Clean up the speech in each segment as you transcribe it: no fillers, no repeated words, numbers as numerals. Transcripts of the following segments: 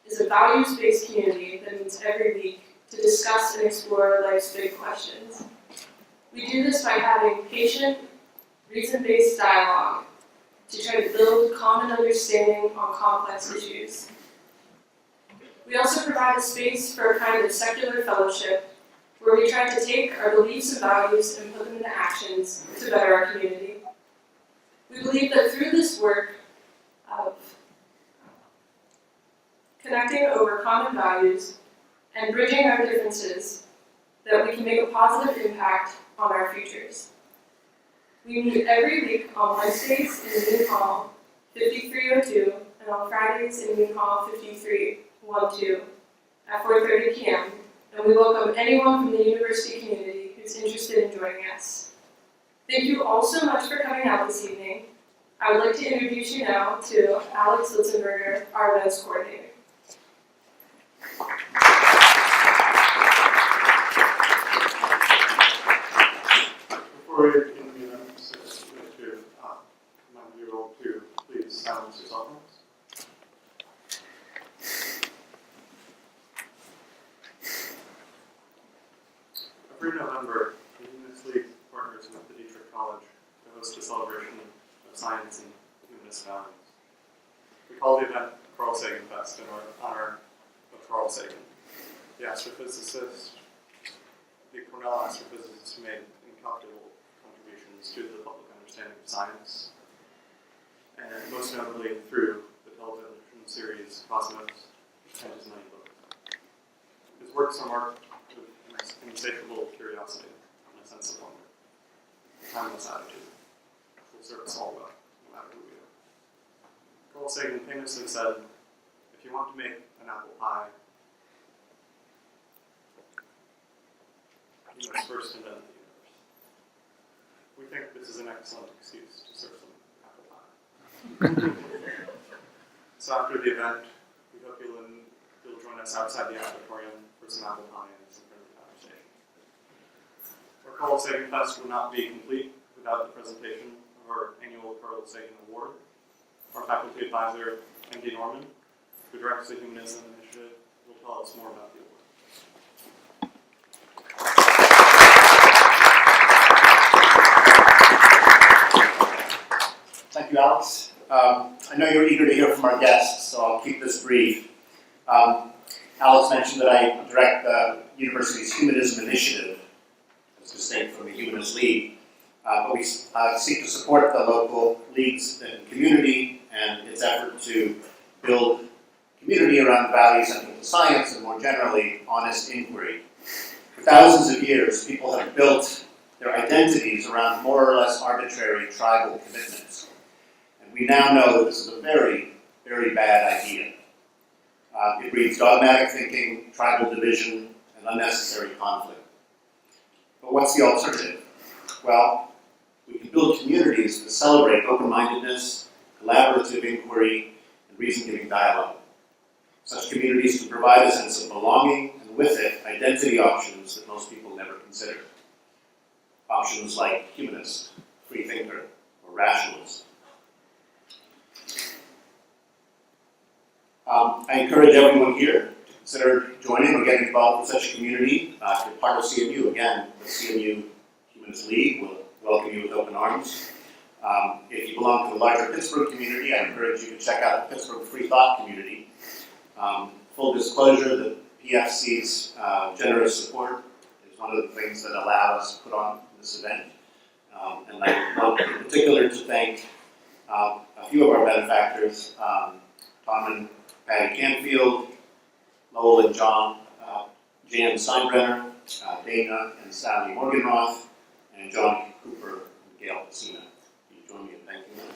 is a values-based community that meets every week to discuss and explore life's big questions. We do this by having patient, reason-based dialogue to try to build common understanding on complex issues. We also provide a space for a kind of secular fellowship where we try to take our beliefs and values and put them into actions to better our community. We believe that through this work of connecting over common values and bridging our differences, that we can make a positive impact on our futures. We meet every week on Wednesdays in Union Hall 5302 and on Fridays in Union Hall 5312 at 4:30 p.m. and we welcome anyone from the university community who's interested in joining us. Thank you all so much for coming out this evening. I would like to introduce you now to Alex Litzenberger, our events coordinator. Before we begin the event, I'd like to remind you all to please silence your cell phones. Every November, the Humanist League partners with the Dietrich College to host a celebration of science and humanist values. We call the event Carl Sagan Fest in honor of Carl Sagan, the astrophysicist, the Cornell astrophysicist who made incalculable contributions to the public understanding of science, and most notably through the television series Cosmos and his many books. His works are marked with an insatiable curiosity and a sense of wonder, a timeless attitude, which will serve us all well, no matter who we are. Carl Sagan famously said, "If you want to make an apple pie, you must first invent the universe." We think this is an excellent excuse to serve some apple pie. So after the event, we hope you'll join us outside the auditorium for some apple pie and some friendly conversation. Our Carl Sagan Fest would not be complete without the presentation of our annual Carl Sagan Award. Our faculty advisor, Andy Norman, who directs the Humanism Initiative, will tell us more about the award. Thank you, Alex. I know you're eager to hear from our guests, so I'll keep this brief. Alex mentioned that I direct the university's Humanism Initiative, as distinct from the Humanist League. But we seek to support the local leagues and community and its effort to build community around values central to science and, more generally, honest inquiry. For thousands of years, people have built their identities around more or less arbitrary tribal commitments. And we now know that this is a very, very bad idea. It breeds dogmatic thinking, tribal division, and unnecessary conflict. But what's the alternative? Well, we can build communities that celebrate open-mindedness, collaborative inquiry, and reason-giving dialogue. Such communities can provide a sense of belonging, and with it, identity options that most people never consider. Options like humanist, free thinker, or rationalist. I encourage everyone here to consider joining or getting involved with such a community. If you're part of CMU, again, the CMU Humanist League will welcome you with open arms. If you belong to the larger Pittsburgh community, I encourage you to check out the Pittsburgh Free Thought community. Full disclosure, the PFC's generous support is one of the things that allow us to put on this event. And I want in particular to thank a few of our benefactors, Tom and Patty Canfield, Lowell and Jan Steinbrenner, Dana and Sally Morgenroth, and John Cooper and Gail Pacina. Can you join me in thanking them?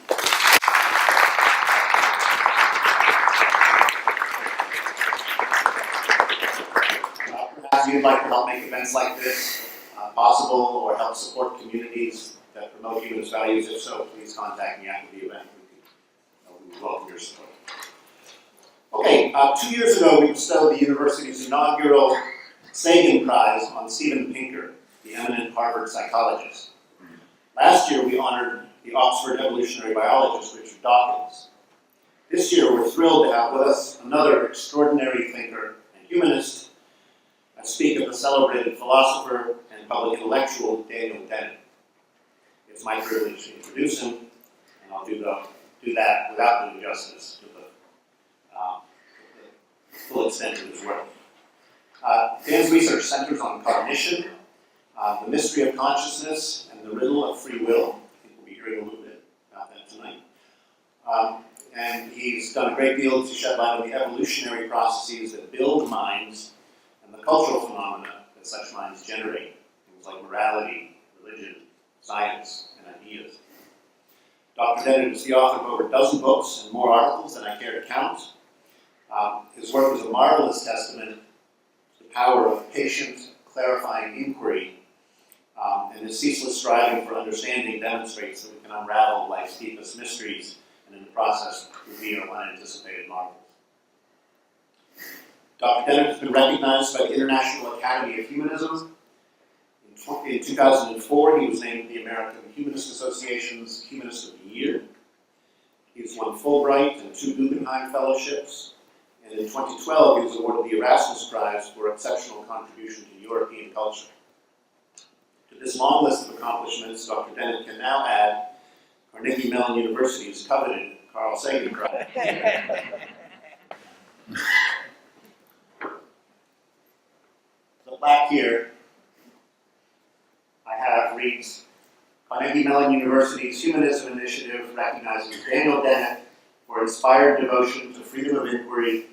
Perhaps you'd like to help make events like this possible or help support communities that promote humanist values. If so, please contact me after the event. We would welcome your support. Okay, 2 years ago we bestowed the university's inaugural Sagan Prize on Steven Pinker, the eminent Harvard psychologist. Last year we honored the Oxford evolutionary biologist Richard Dawkins. This year, we're thrilled to have with us another extraordinary thinker and humanist. I speak of the celebrated philosopher and public intellectual Daniel Dennett. It's my privilege to introduce him, and I'll do that without doing justice to the full extent of his work. Dan's research centers on cognition, the mystery of consciousness, and the riddle of free will. I think we'll be hearing a little bit about that tonight. And he's done a great deal to shed light on the evolutionary processes that build minds and the cultural phenomena that such minds generate, things like morality, religion, science, and ideas. Dr. Dennett is the author of over a dozen books and more articles than I care to count. His work is a marvelous testament to the power of patient, clarifying inquiry, and his ceaseless striving for understanding demonstrates that we can unravel life's deepest mysteries and in the process reveal unanticipated marvels. Dr. Dennett has been recognized by the International Academy of Humanism. In 2004, he was named the American Humanist Association's Humanist of the Year. He's won Fulbright and 2 Guggenheim Fellowships. And in 2012, he was awarded the Erasmus Prize for exceptional contribution to European culture. To this long list of accomplishments, Dr. Dennett can now add Carnegie Mellon University's coveted Carl Sagan Prize. The plaque here I have reads, Carnegie Mellon University's Humanism Initiative recognizes Daniel Dennett for inspired devotion to freedom of inquiry,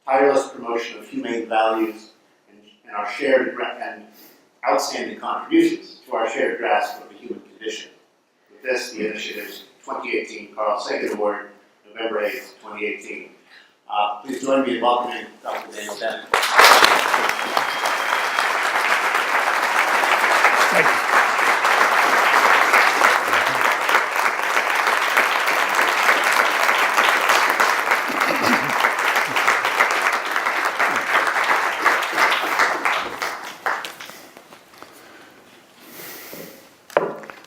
tireless promotion of humane values, and our shared and outstanding contributions to our shared grasp of the human condition. With this, the initiative's 2018 Carl Sagan Award, November 8th, 2018. Please join me in welcoming Dr. Daniel Dennett. Thank you.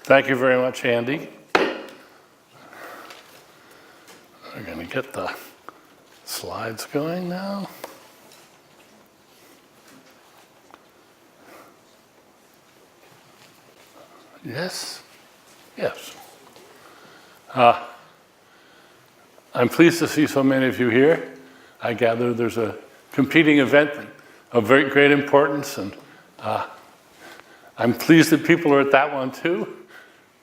Thank you very much, Andy. We're going to get the slides going now. Yes? Yes. I'm pleased to see so many of you here. I gather there's a competing event of very great importance, and I'm pleased that people are at that one too.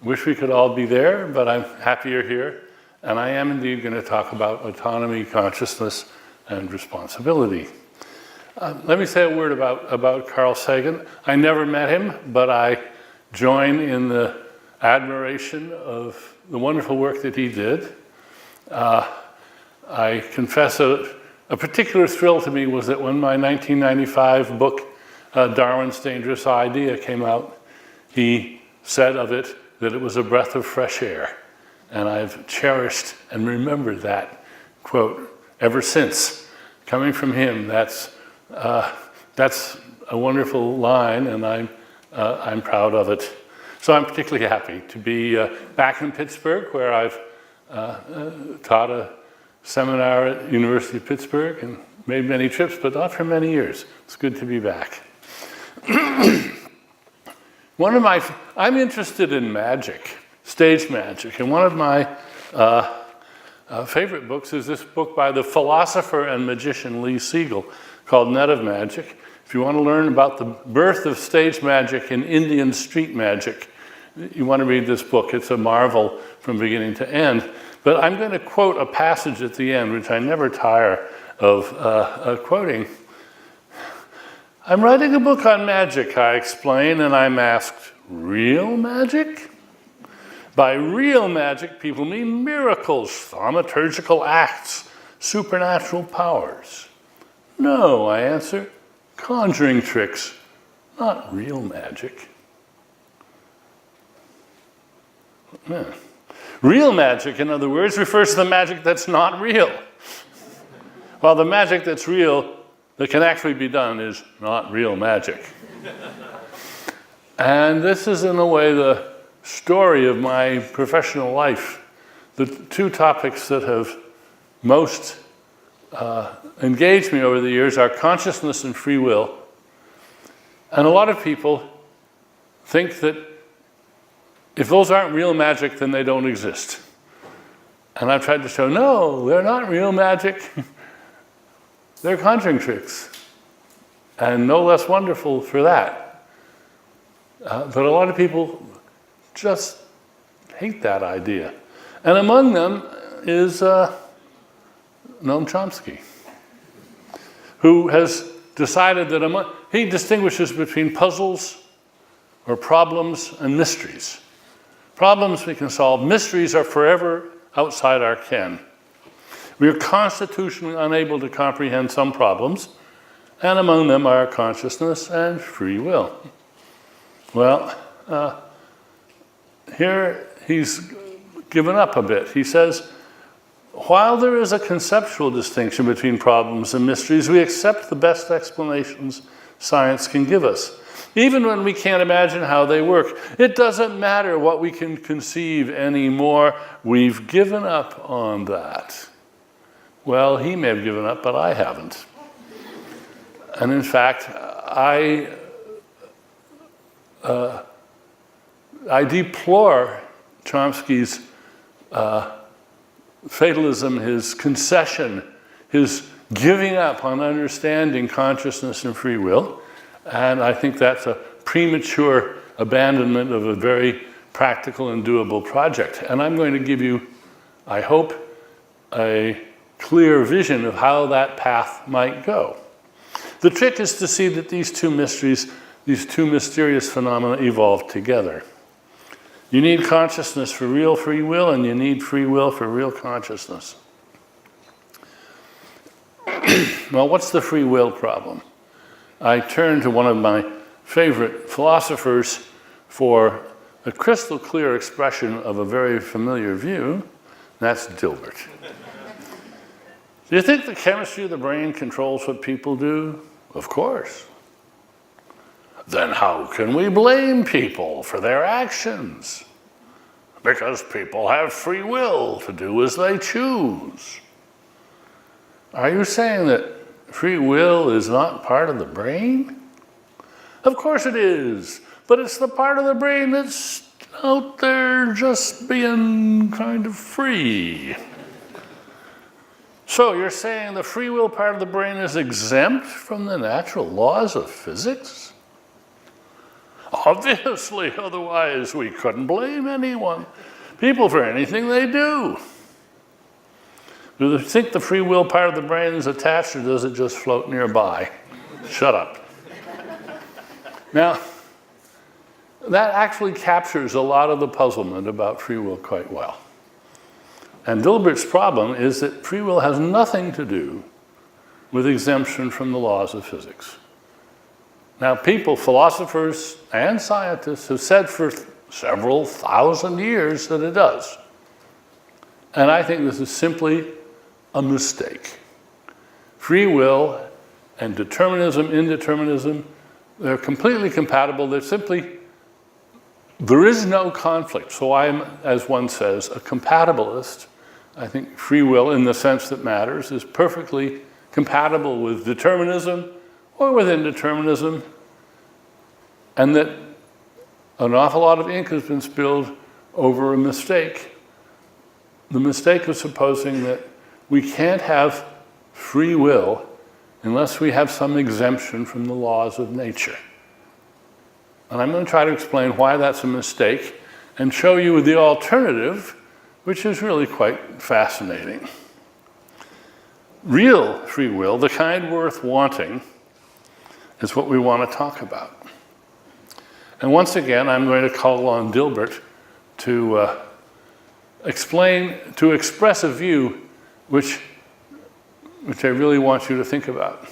Wish we could all be there, but I'm happy you're here. And I am indeed going to talk about autonomy, consciousness, and responsibility. Let me say a word about Carl Sagan. I never met him, but I join in the admiration of the wonderful work that he did. I confess that a particular thrill to me was that when my 1995 book, Darwin's Dangerous Idea, came out, he said of it that it was a breath of fresh air. And I've cherished and remembered that quote ever since. Coming from him, that's a wonderful line, and I'm proud of it. So I'm particularly happy to be back in Pittsburgh, where I've taught a seminar at University of Pittsburgh and made many trips, but not for many years. It's good to be back. I'm interested in magic, stage magic, and one of my favorite books is this book by the philosopher and magician Lee Siegel called Net of Magic. If you want to learn about the birth of stage magic and Indian street magic, you want to read this book. It's a marvel from beginning to end. But I'm going to quote a passage at the end, which I never tire of quoting. I'm writing a book on magic, I explain, and I'm asked, real magic? By real magic, people mean miracles, thaumaturgical acts, supernatural powers. No, I answer, conjuring tricks, not real magic. Yeah. Real magic, in other words, refers to the magic that's not real. While the magic that's real, that can actually be done, is not real magic. And this is, in a way, the story of my professional life. The two topics that have most engaged me over the years are consciousness and free will. And a lot of people think that if those aren't real magic, then they don't exist. And I've tried to show, no, they're not real magic. They're conjuring tricks. And no less wonderful for that. But a lot of people just hate that idea. And among them is Noam Chomsky, who has decided that he distinguishes between puzzles or problems and mysteries. Problems we can solve. Mysteries are forever outside our ken. We are constitutionally unable to comprehend some problems, and among them are consciousness and free will. Well, here he's given up a bit. He says, while there is a conceptual distinction between problems and mysteries, we accept the best explanations science can give us, even when we can't imagine how they work. It doesn't matter what we can conceive anymore. We've given up on that. Well, he may have given up, but I haven't. And in fact, I deplore Chomsky's fatalism, his concession, his giving up on understanding consciousness and free will. And I think that's a premature abandonment of a very practical and doable project. And I'm going to give you, I hope, a clear vision of how that path might go. The trick is to see that these two mysteries, these two mysterious phenomena evolve together. You need consciousness for real free will, and you need free will for real consciousness. Well, what's the free will problem? I turn to one of my favorite philosophers for a crystal clear expression of a very familiar view, and that's Dilbert. Do you think the chemistry of the brain controls what people do? Of course. Then how can we blame people for their actions? Because people have free will to do as they choose. Are you saying that free will is not part of the brain? Of course it is, but it's the part of the brain that's out there just being kind of free. So you're saying the free will part of the brain is exempt from the natural laws of physics? Obviously, otherwise we couldn't blame anyone, people for anything they do. Do they think the free will part of the brain is attached, or does it just float nearby? Shut up. Now, that actually captures a lot of the puzzlement about free will quite well. And Dilbert's problem is that free will has nothing to do with exemption from the laws of physics. Now, people, philosophers and scientists have said for several thousand years that it does. And I think this is simply a mistake. Free will and determinism, indeterminism, they're completely compatible. They're simply, there is no conflict. So I'm, as one says, a compatibilist. I think free will, in the sense that matters, is perfectly compatible with determinism or with indeterminism, and that an awful lot of ink has been spilled over a mistake. The mistake of supposing that we can't have free will unless we have some exemption from the laws of nature. And I'm going to try to explain why that's a mistake and show you the alternative, which is really quite fascinating. Real free will, the kind worth wanting, is what we want to talk about. And once again, I'm going to call on Dilbert to express a view which I really want you to think about.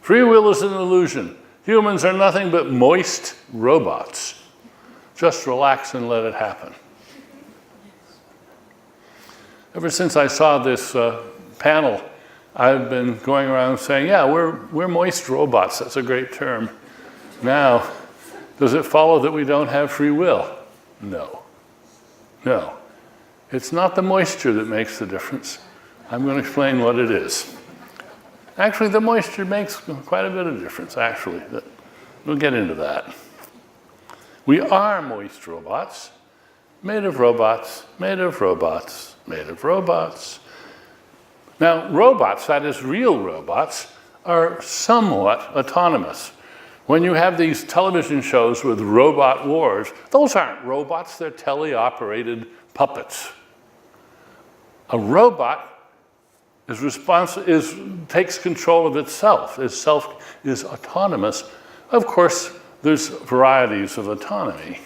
Free will is an illusion. Humans are nothing but moist robots. Just relax and let it happen. Ever since I saw this panel, I've been going around saying, yeah, we're moist robots. That's a great term. Now, does it follow that we don't have free will? No. No. It's not the moisture that makes the difference. I'm going to explain what it is. Actually, the moisture makes quite a bit of difference, actually. We'll get into that. We are moist robots, made of robots, made of robots, made of robots. Now, robots, that is real robots, are somewhat autonomous. When you have these television shows with robot wars, those aren't robots, they're teleoperated puppets. A robot takes control of itself, is autonomous. Of course, there's varieties of autonomy.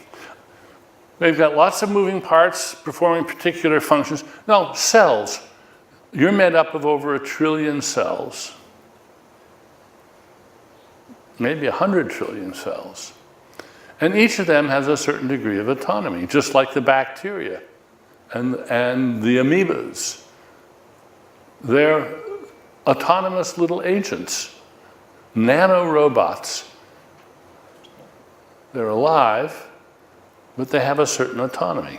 They've got lots of moving parts performing particular functions. No, cells. You're made up of over 1 trillion cells. Maybe 100 trillion cells. And each of them has a certain degree of autonomy, just like the bacteria and the amoebas. They're autonomous little agents, nanorobots. They're alive, but they have a certain autonomy.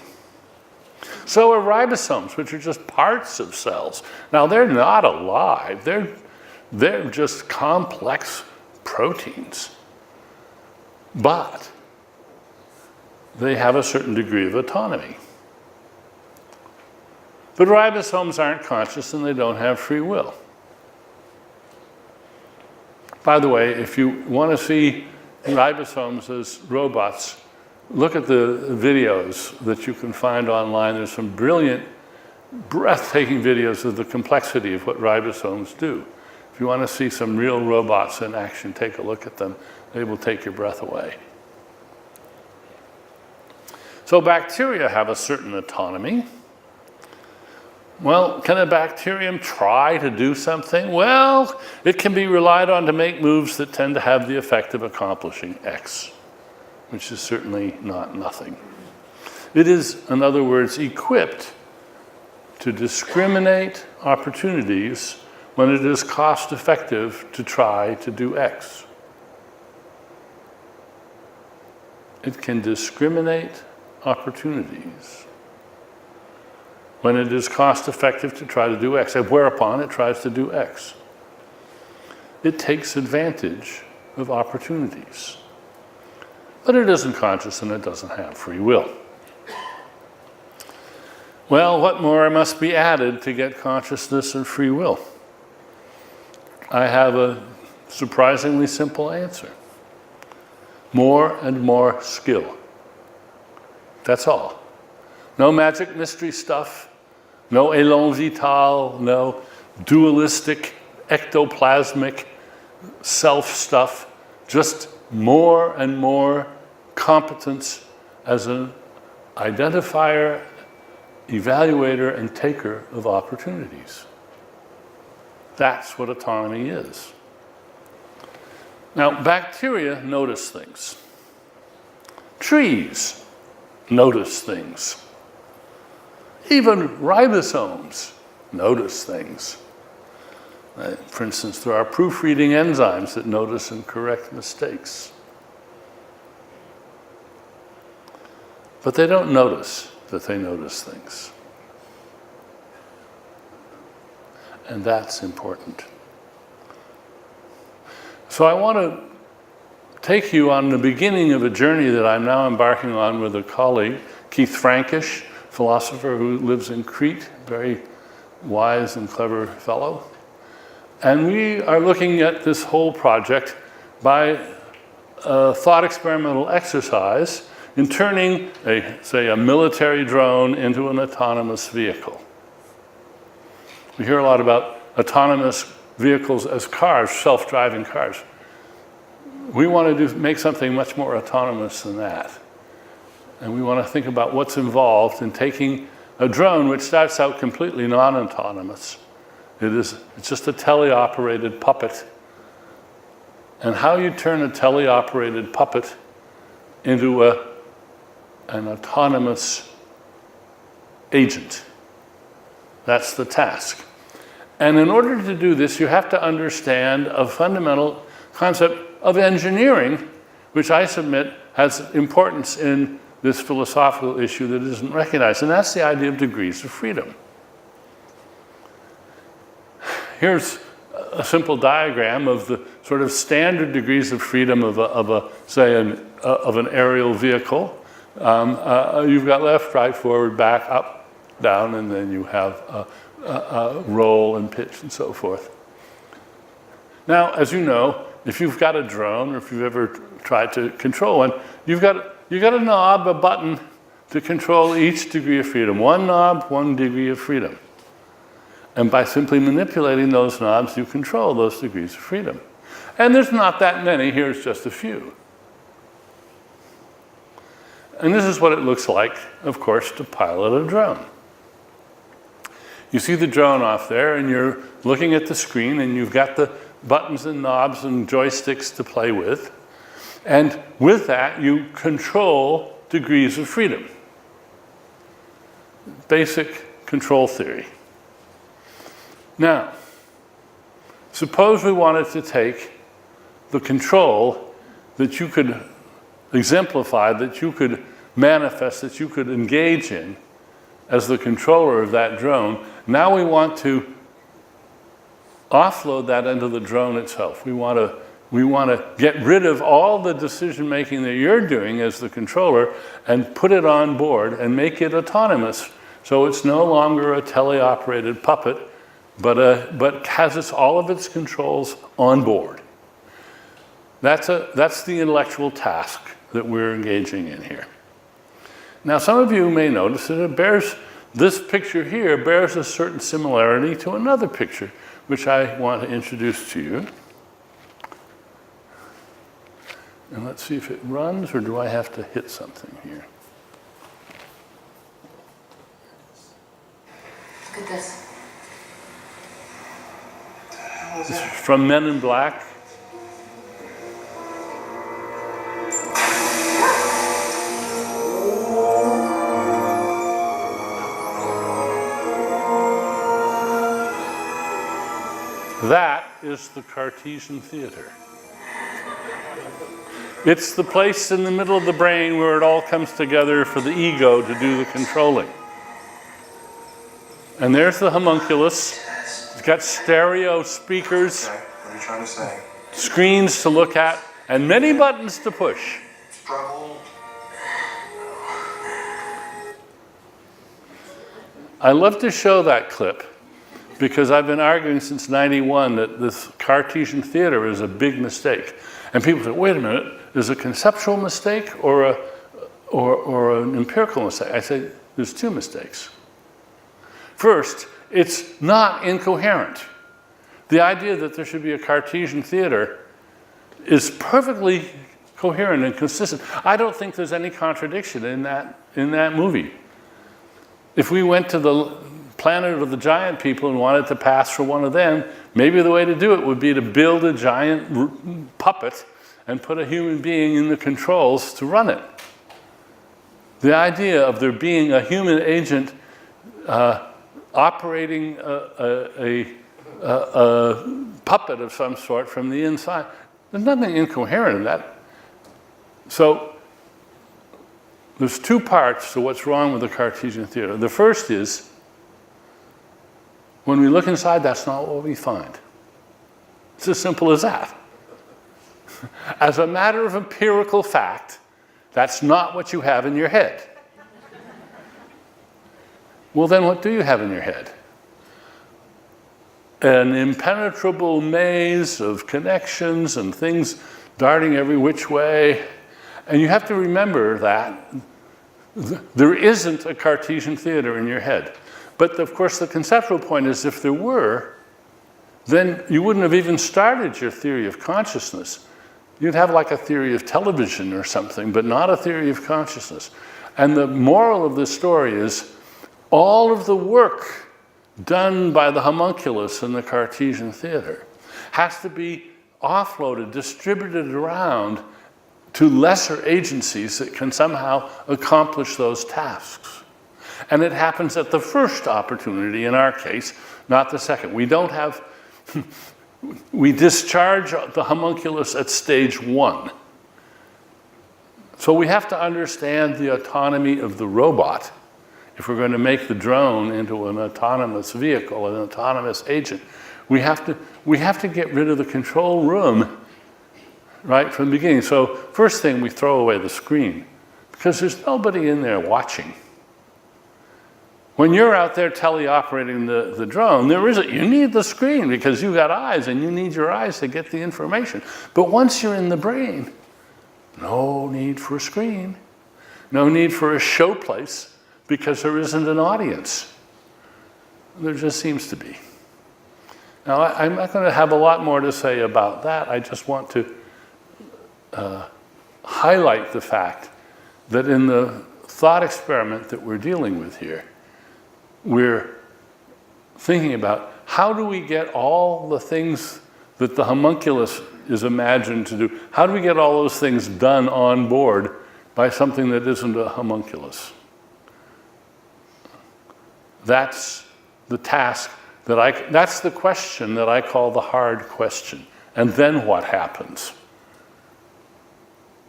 So are ribosomes, which are just parts of cells. Now, they're not alive. They're just complex proteins. But they have a certain degree of autonomy. But ribosomes aren't conscious and they don't have free will. By the way, if you want to see ribosomes as robots, look at the videos that you can find online. There's some brilliant, breathtaking videos of the complexity of what ribosomes do. If you want to see some real robots in action, take a look at them. They will take your breath away. So bacteria have a certain autonomy. Well, can a bacterium try to do something? Well, it can be relied on to make moves that tend to have the effect of accomplishing X, which is certainly not nothing. It is, in other words, equipped to discriminate opportunities when it is cost effective to try to do X. It can discriminate opportunities when it is cost effective to try to do X, whereupon it tries to do X. It takes advantage of opportunities. But it isn't conscious and it doesn't have free will. Well, what more must be added to get consciousness and free will? I have a surprisingly simple answer. More and more skill. That's all. No magic mystery stuff, no élan vital, no dualistic, ectoplasmic self stuff, just more and more competence as an identifier, evaluator, and taker of opportunities. That's what autonomy is. Now, bacteria notice things. Trees notice things. Even ribosomes notice things. For instance, there are proofreading enzymes that notice and correct mistakes. But they don't notice that they notice things. And that's important. So I want to take you on the beginning of a journey that I'm now embarking on with a colleague, Keith Frankish, philosopher who lives in Crete, very wise and clever fellow. And we are looking at this whole project by a thought experimental exercise in turning, say, a military drone into an autonomous vehicle. We hear a lot about autonomous vehicles as cars, self-driving cars. We want to make something much more autonomous than that. And we want to think about what's involved in taking a drone which starts out completely non-autonomous. It's just a teleoperated puppet. And how you turn a teleoperated puppet into an autonomous agent. That's the task. And in order to do this, you have to understand a fundamental concept of engineering, which I submit has importance in this philosophical issue that isn't recognized, and that's the idea of degrees of freedom. here's a simple diagram of the sort of standard degrees of freedom of an aerial vehicle. You've got left, right, forward, back, up, down, and then you have roll and pitch and so forth. Now, as you know, if you've got a drone or if you've ever tried to control one, you've got a knob, a button to control each degree of freedom. One knob, one degree of freedom. And by simply manipulating those knobs, you control those degrees of freedom. And there's not that many, here's just a few. And this is what it looks like, of course, to pilot a drone. You see the drone off there, and you're looking at the screen, and you've got the buttons and knobs and joysticks to play with. And with that, you control degrees of freedom. Basic control theory. Now, suppose we wanted to take the control that you could exemplify, that you could manifest, that you could engage in as the controller of that drone. Now we want to offload that into the drone itself. We want to get rid of all the decision making that you're doing as the controller and put it on board and make it autonomous. So it's no longer a teleoperated puppet, but has all of its controls on board. That's the intellectual task that we're engaging in here. Now, some of you may notice that this picture here bears a certain similarity to another picture, which I want to introduce to you. And let's see if it runs, or do I have to hit something here? Look at this. This is from Men in Black. That is the Cartesian theater. It's the place in the middle of the brain where it all comes together for the ego to do the controlling. And there's the homunculus. It's got stereo speakers, Okay, what are you trying to say? screens to look at, and many buttons to push. Struggle. I love to show that clip because I've been arguing since '91 that this Cartesian theater is a big mistake. And people say, wait a minute, is it a conceptual mistake or an empirical mistake? I say, there's two mistakes. First, it's not incoherent. The idea that there should be a Cartesian theater is perfectly coherent and consistent. I don't think there's any contradiction in that movie. If we went to the planet of the giant people and wanted to pass for one of them, maybe the way to do it would be to build a giant puppet and put a human being in the controls to run it. The idea of there being a human agent operating a puppet of some sort from the inside, there's nothing incoherent in that. So there's two parts to what's wrong with the Cartesian theater. The first is, when we look inside, that's not what we find. It's as simple as that. As a matter of empirical fact, that's not what you have in your head. Well, then what do you have in your head? An impenetrable maze of connections and things darting every which way. And you have to remember that there isn't a Cartesian theater in your head. But of course, the conceptual point is if there were, then you wouldn't have even started your theory of consciousness. You'd have like a theory of television or something, but not a theory of consciousness. And the moral of this story is all of the work done by the homunculus in the Cartesian theater has to be offloaded, distributed around to lesser agencies that can somehow accomplish those tasks. And it happens at the first opportunity in our case, not the second. We discharge the homunculus at stage one. So we have to understand the autonomy of the robot if we're going to make the drone into an autonomous vehicle, an autonomous agent. We have to get rid of the control room right from the beginning. So first thing, we throw away the screen because there's nobody in there watching. When you're out there teleoperating the drone, you need the screen because you've got eyes and you need your eyes to get the information. But once you're in the brain, no need for a screen, no need for a showplace because there isn't an audience. There just seems to be. Now, I'm not going to have a lot more to say about that. I just want to highlight the fact that in the thought experiment that we're dealing with here, we're thinking about how do we get all the things that the homunculus is imagined to do, how do we get all those things done on board by something that isn't a homunculus? That's the task that's the question that I call the hard question. And then what happens?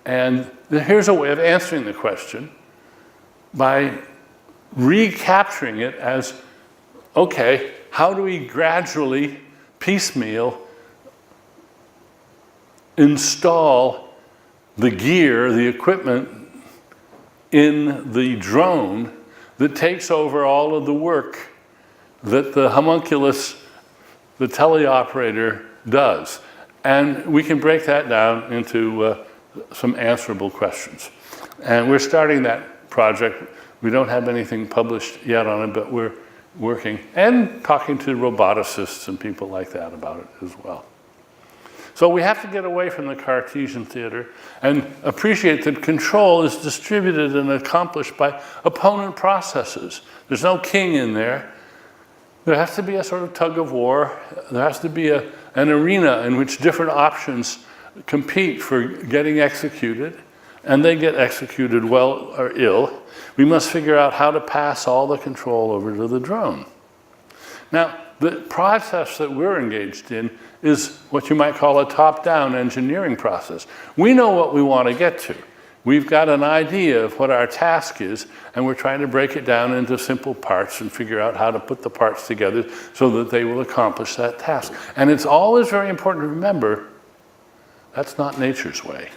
And here's a way of answering the question by recapturing it as, okay, how do we gradually, piecemeal, install the gear, the equipment in the drone that takes over all of the work that the homunculus, the teleoperator, does. And we can break that down into some answerable questions. And we're starting that project. We don't have anything published yet on it, but we're working and talking to roboticists and people like that about it as well. So we have to get away from the Cartesian theater and appreciate that control is distributed and accomplished by opponent processes. There's no king in there. There has to be a sort of tug of war. There has to be an arena in which different options compete for getting executed, and they get executed well or ill. We must figure out how to pass all the control over to the drone. Now, the process that we're engaged in is what you might call a top-down engineering process. We know what we want to get to. We've got an idea of what our task is, and we're trying to break it down into simple parts and figure out how to put the parts together so that they will accomplish that task. And it's always very important to remember that's not nature's way.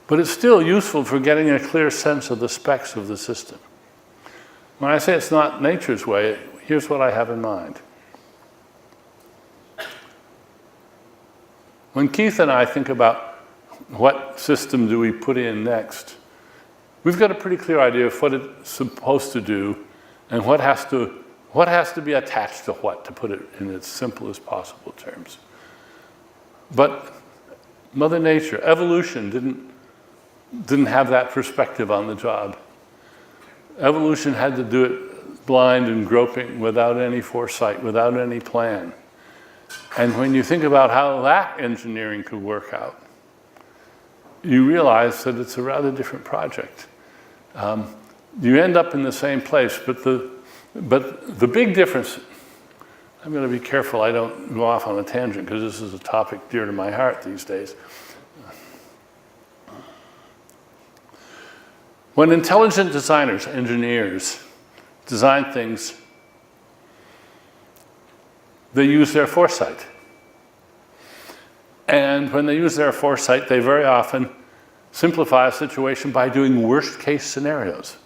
But it's still useful for getting a clear sense of the specs of the system. When I say it's not nature's way, here's what I have in mind. When Keith and I think about what system do we put in next, we've got a pretty clear idea of what it's supposed to do and what has to be attached to what, to put it in its simplest possible terms. But Mother Nature, evolution didn't have that perspective on the job. Evolution had to do it blind and groping without any foresight, without any plan. And when you think about how that engineering could work out, you realize that it's a rather different project. You end up in the same place, but the big difference, I'm going to be careful I don't go off on a tangent because this is a topic dear to my heart these days. When intelligent designers, engineers, design things, they use their foresight. And when they use their foresight, they very often simplify a situation by doing worst case scenarios.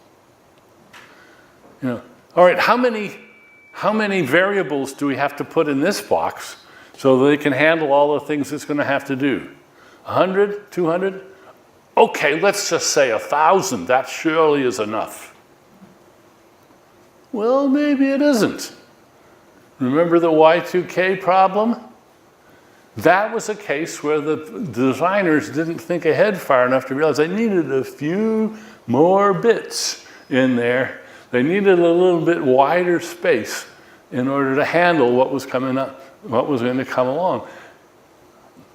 All right, how many variables do we have to put in this box so that they can handle all the things it's going to have to do? 100, 200? Okay, let's just say 1,000. That surely is enough. Well, maybe it isn't. Remember the Y2K problem? That was a case where the designers didn't think ahead far enough to realize they needed a few more bits in there. They needed a little bit wider space in order to handle what was coming up, what was going to come along.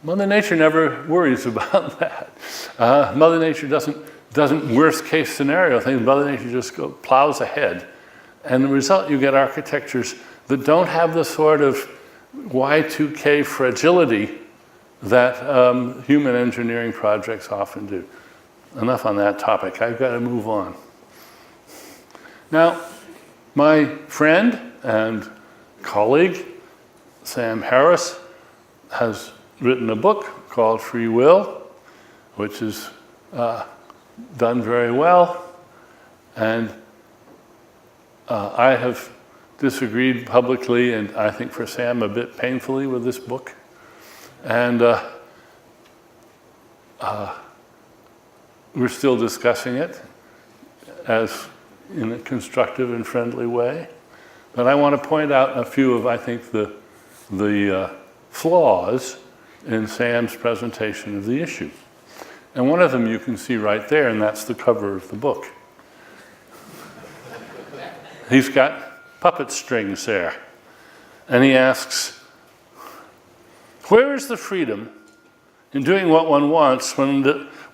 Mother Nature never worries about that. Mother Nature doesn't worst case scenario things. Mother Nature just plows ahead. And the result, you get architectures that don't have the sort of Y2K fragility that human engineering projects often do. Enough on that topic. I've got to move on. Now, my friend and colleague, Sam Harris, has written a book called Free Will, which is done very well. And I have disagreed publicly, and I think for Sam a bit painfully, with this book. And we're still discussing it as in a constructive and friendly way. But I want to point out a few of, I think, the flaws in Sam's presentation of the issue. And one of them you can see right there, and that's the cover of the book. He's got puppet strings there. And he asks, where is the freedom in doing what one wants when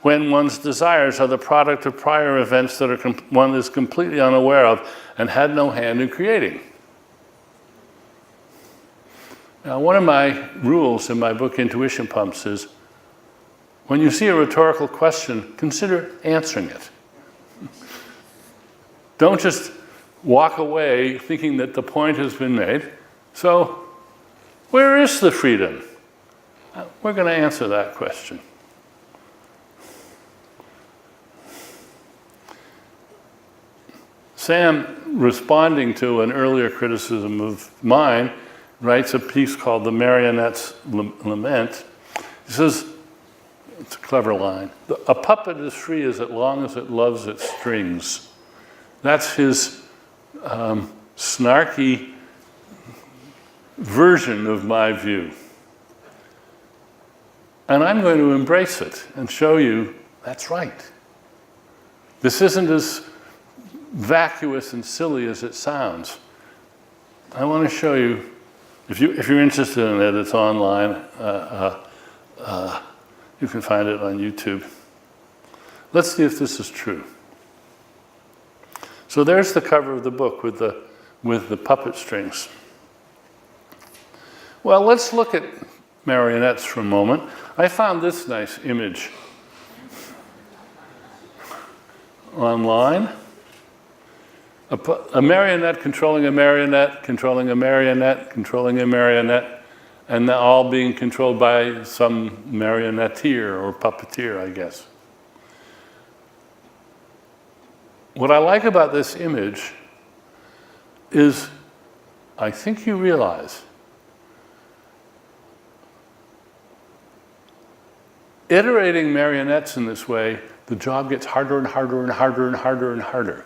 one's desires are the product of prior events that one is completely unaware of and had no hand in creating? Now, one of my rules in my book, Intuition Pumps, is when you see a rhetorical question, consider answering it. Don't just walk away thinking that the point has been made. So, where is the freedom? We're going to answer that question. Sam, responding to an earlier criticism of mine, writes a piece called The Marionette's Lament. He says, it's a clever line, a puppet is free as long as it loves its strings. That's his snarky version of my view. And I'm going to embrace it and show you that's right. This isn't as vacuous and silly as it sounds. I want to show you, if you're interested in it, it's online. You can find it on YouTube. Let's see if this is true. So there's the cover of the book with the puppet strings. Well, let's look at marionettes for a moment. I found this nice image online. A marionette controlling a marionette, controlling a marionette, controlling a marionette, and they're all being controlled by some marionetteer or puppeteer, I guess. What I like about this image is, I think you realize, iterating marionettes in this way, the job gets harder and harder and harder and harder and harder.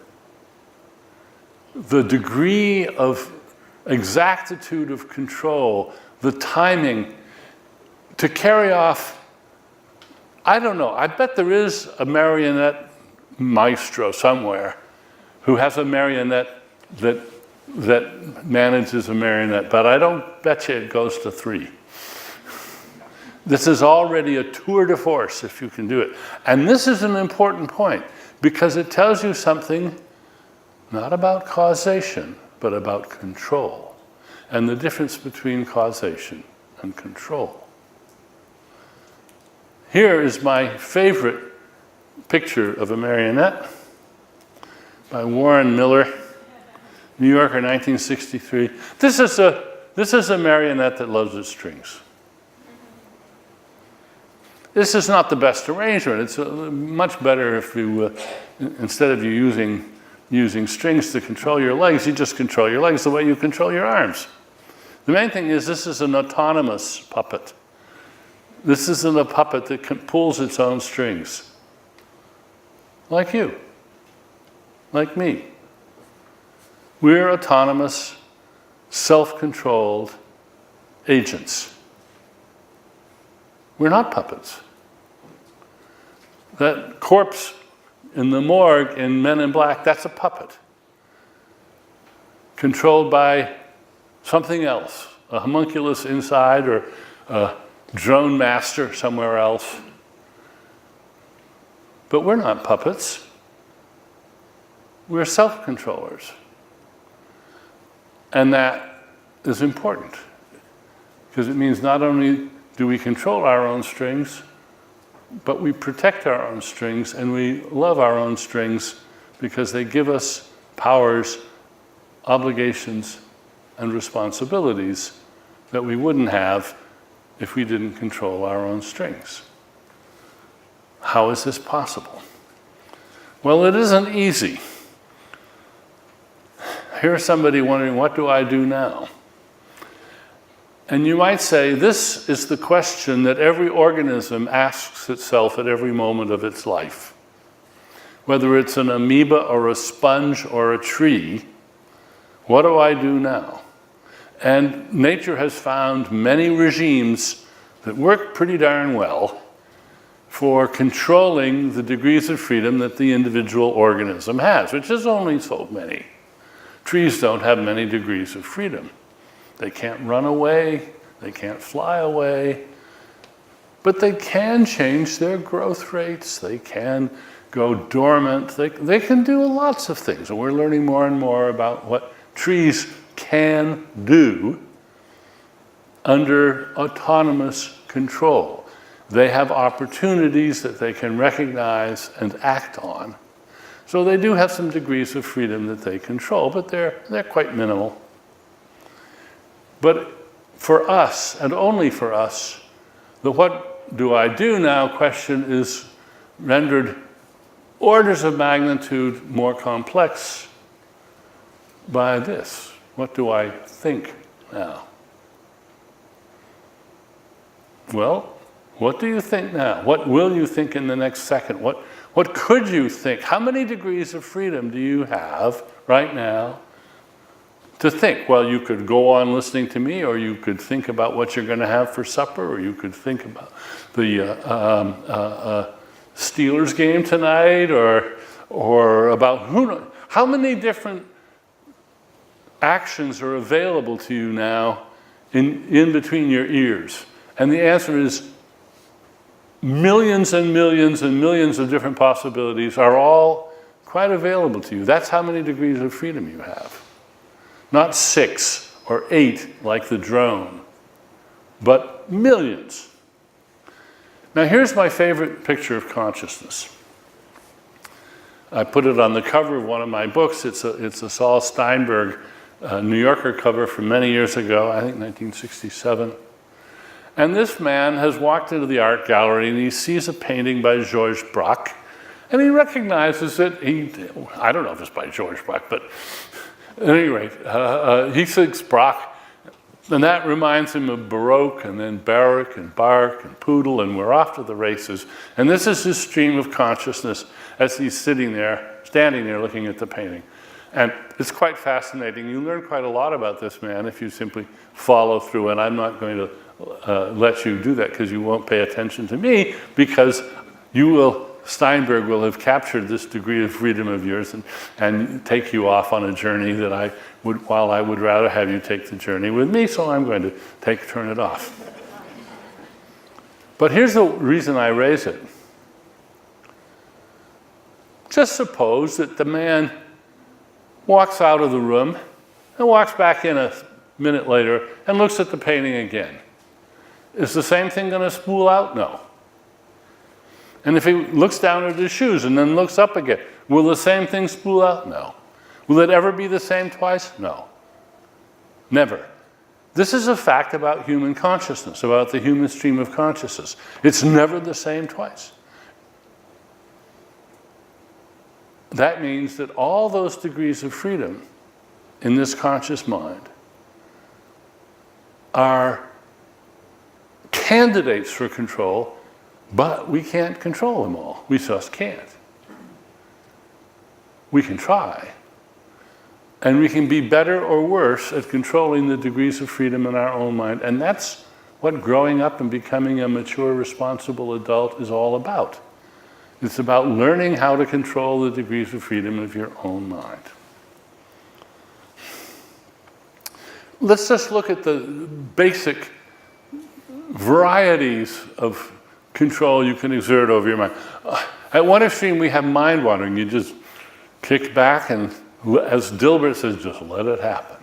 The degree of exactitude of control, the timing to carry off, I don't know, I bet there is a marionette maestro somewhere who has a marionette that manages a marionette, but I don't bet you it goes to 3. This is already a tour de force if you can do it. And this is an important point because it tells you something not about causation, but about control, and the difference between causation and control. Here is my favorite picture of a marionette by Warren Miller, New Yorker, 1963. This is a marionette that loves its strings. This is not the best arrangement. It's much better if you, instead of you using strings to control your legs, you just control your legs the way you control your arms. The main thing is this is an autonomous puppet. This isn't a puppet that pulls its own strings. Like you, like me. We're autonomous, self-controlled agents. We're not puppets. That corpse in the morgue in Men in Black, that's a puppet. Controlled by something else, a homunculus inside or a drone master somewhere else. But we're not puppets. We're self-controllers. And that is important because it means not only do we control our own strings, but we protect our own strings and we love our own strings because they give us powers, obligations, and responsibilities that we wouldn't have if we didn't control our own strings. How is this possible? Well, it isn't easy. Here's somebody wondering, what do I do now? And you might say, this is the question that every organism asks itself at every moment of its life. Whether it's an amoeba or a sponge or a tree, what do I do now? And nature has found many regimes that work pretty darn well for controlling the degrees of freedom that the individual organism has, which is only so many. Trees don't have many degrees of freedom. They can't run away, they can't fly away, but they can change their growth rates, they can go dormant, they can do lots of things. And we're learning more and more about what trees can do under autonomous control. They have opportunities that they can recognize and act on. So they do have some degrees of freedom that they control, but they're quite minimal. But for us, and only for us, the what do I do now question is rendered orders of magnitude more complex by this. What do I think now? Well, what do you think now? What will you think in the next second? What could you think? How many degrees of freedom do you have right now to think? Well, you could go on listening to me, or you could think about what you're going to have for supper, or you could think about the Steelers game tonight, or about who knows. How many different actions are available to you now in between your ears? And the answer is millions and millions and millions of different possibilities are all quite available to you. That's how many degrees of freedom you have. Not 6 or 8 like the drone, but millions. Now here's my favorite picture of consciousness. I put it on the cover of one of my books. It's a Saul Steinberg New Yorker cover from many years ago, I think 1967. And this man has walked into the art gallery and he sees a painting by Georges Braque, and he recognizes it. I don't know if it's by Georges Braque, but at any rate, he thinks Braque, and that reminds him of Baroque, and then Baroque, and Barque, and Poodle, and we're off to the races. And this is his stream of consciousness as he's standing there looking at the painting. And it's quite fascinating. You learn quite a lot about this man if you simply follow through, and I'm not going to let you do that because you won't pay attention to me, because Steinberg will have captured this degree of freedom of yours and take you off on a journey that I would rather have you take the journey with me, so I'm going to turn it off. But here's the reason I raise it. Just suppose that the man walks out of the room and walks back in a minute later and looks at the painting again. Is the same thing going to spool out? No. And if he looks down at his shoes and then looks up again, will the same thing spool out? No. Will it ever be the same twice? No. Never. This is a fact about human consciousness, about the human stream of consciousness. It's never the same twice. That means that all those degrees of freedom in this conscious mind are candidates for control, but we can't control them all. We just can't. We can try. And we can be better or worse at controlling the degrees of freedom in our own mind. And that's what growing up and becoming a mature, responsible adult is all about. It's about learning how to control the degrees of freedom of your own mind. Let's just look at the basic varieties of control you can exert over your mind. At one extreme, we have mind wandering. You just kick back and, as Dilbert says, just let it happen.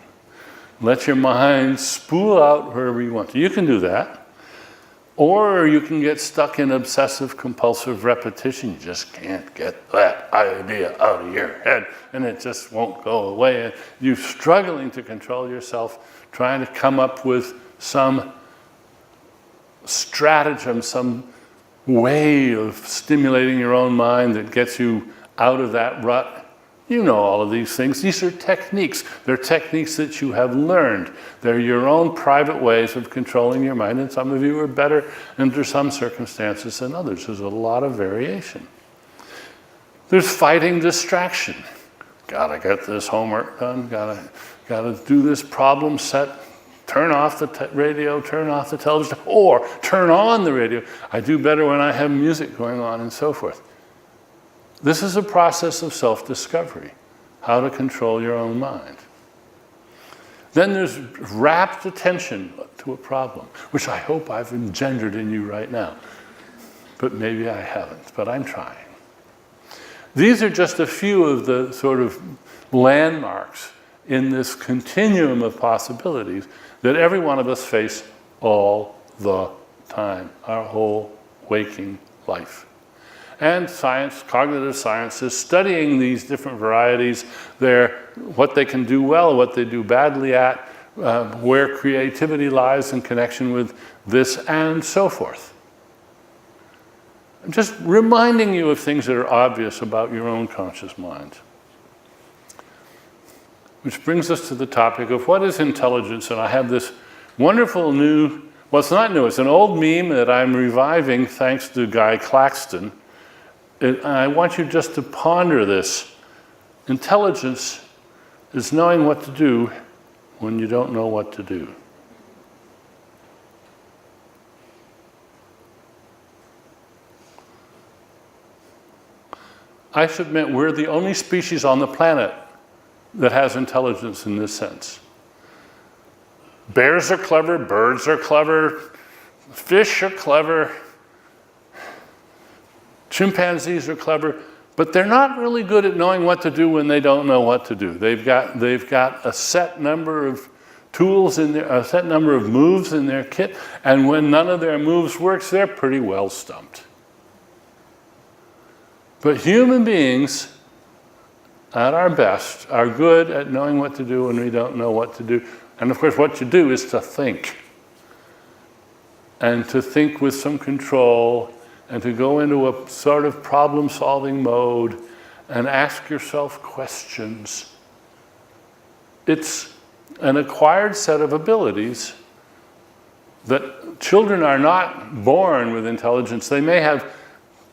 Let your mind spool out wherever you want to. You can do that. Or you can get stuck in obsessive compulsive repetition. You just can't get that idea out of your head, and it just won't go away. And you're struggling to control yourself, trying to come up with some stratagem, some way of stimulating your own mind that gets you out of that rut. You know all of these things. These are techniques. They're techniques that you have learned. They're your own private ways of controlling your mind, and some of you are better under some circumstances than others. There's a lot of variation. There's fighting distraction. Gotta get this homework done, gotta do this problem set, turn off the radio, turn off the television, or turn on the radio. I do better when I have music going on and so forth. This is a process of self-discovery, how to control your own mind. Then there's rapt attention to a problem, which I hope I've engendered in you right now. But maybe I haven't, but I'm trying. These are just a few of the sort of landmarks in this continuum of possibilities that every one of us face all the time, our whole waking life. And science, cognitive science, is studying these different varieties, what they can do well, what they do badly at, where creativity lies in connection with this, and so forth. I'm just reminding you of things that are obvious about your own conscious mind. Which brings us to the topic of what is intelligence, and I have this wonderful new, well, it's not new, it's an old meme that I'm reviving thanks to Guy Claxton. And I want you just to ponder this. Intelligence is knowing what to do when you don't know what to do. I submit we're the only species on the planet that has intelligence in this sense. Bears are clever, birds are clever, fish are clever, chimpanzees are clever, but they're not really good at knowing what to do when they don't know what to do. They've got a set number of tools in there, a set number of moves in their kit, and when none of their moves works, they're pretty well stumped. But human beings, at our best, are good at knowing what to do when we don't know what to do. And of course, what you do is to think. And to think with some control, and to go into a sort of problem-solving mode and ask yourself questions. It's an acquired set of abilities that children are not born with intelligence. They may have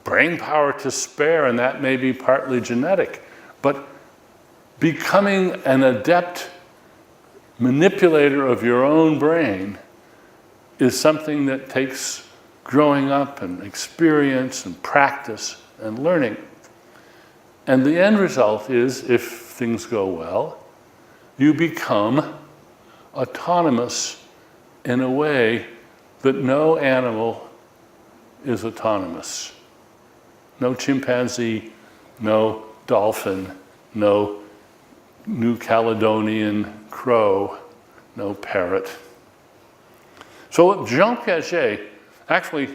brain power to spare, and that may be partly genetic. But becoming an adept manipulator of your own brain is something that takes growing up and experience and practice and learning. And the end result is, if things go well, you become autonomous in a way that no animal is autonomous. No chimpanzee, no dolphin, no New Caledonian crow, no parrot. So Jean Piaget, actually,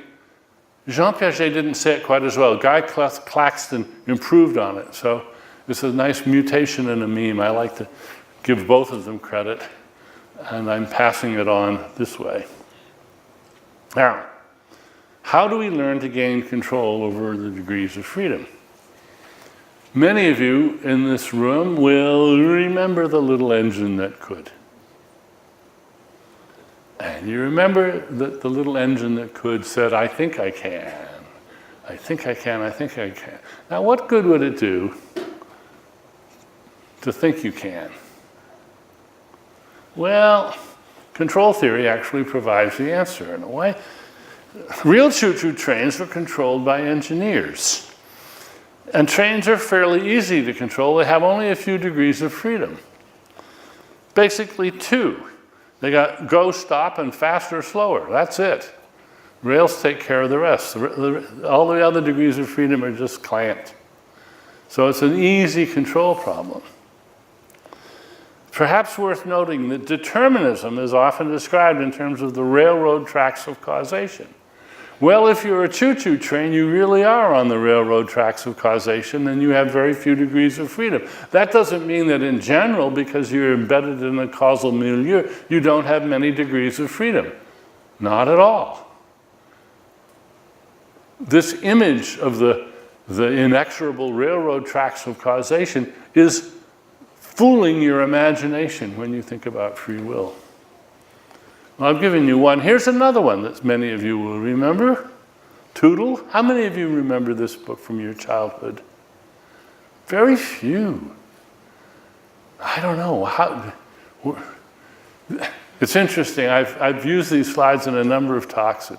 Jean Piaget didn't say it quite as well. Guy Claxton improved on it. So it's a nice mutation in a meme. I like to give both of them credit, and I'm passing it on this way. Now, how do we learn to gain control over the degrees of freedom? Many of you in this room will remember the little engine that could. And you remember that the little engine that could said, I think I can, I think I can, I think I can. Now, what good would it do to think you can? Well, control theory actually provides the answer in a way. Real choo-choo trains are controlled by engineers. And trains are fairly easy to control. They have only a few degrees of freedom. Basically 2. They got go, stop, and faster, slower. That's it. Rails take care of the rest. All the other degrees of freedom are just clamped. So it's an easy control problem. Perhaps worth noting that determinism is often described in terms of the railroad tracks of causation. Well, if you're a choo-choo train, you really are on the railroad tracks of causation, and you have very few degrees of freedom. That doesn't mean that in general, because you're embedded in a causal milieu, you don't have many degrees of freedom. Not at all. This image of the inexorable railroad tracks of causation is fooling your imagination when you think about free will. I've given you one. Here's another one that many of you will remember. Toodle. How many of you remember this book from your childhood? Very few. I don't know. It's interesting. I've used these slides in a number of talks.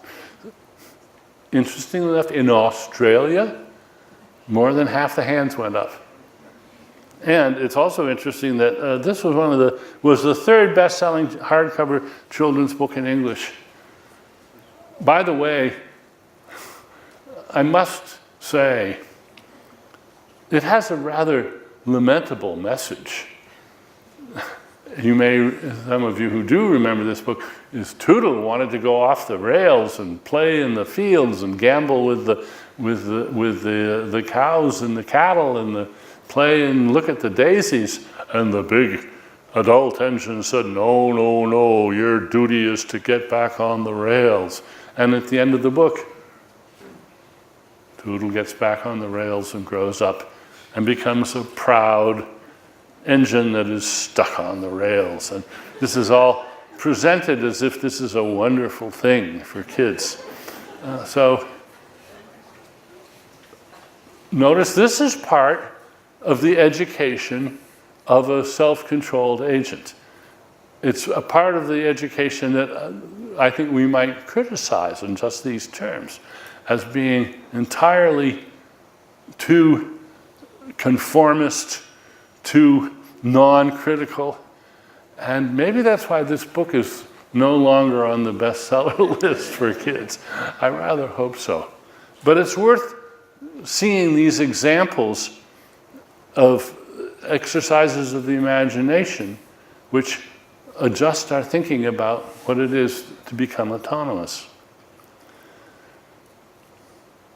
Interestingly enough, in Australia, more than half the hands went up. And it's also interesting that this was the third best-selling hardcover children's book in English. By the way, I must say, it has a rather lamentable message. Some of you who do remember this book, is Toodle wanted to go off the rails and play in the fields and gamble with the cows and the cattle and play and look at the daisies. And the big adult engine said, no, no, no, your duty is to get back on the rails. And at the end of the book, Toodle gets back on the rails and grows up and becomes a proud engine that is stuck on the rails. And this is all presented as if this is a wonderful thing for kids. So notice this is part of the education of a self-controlled agent. It's a part of the education that I think we might criticize in just these terms as being entirely too conformist, too non-critical. And maybe that's why this book is no longer on the bestseller list for kids. I rather hope so. But it's worth seeing these examples of exercises of the imagination which adjust our thinking about what it is to become autonomous.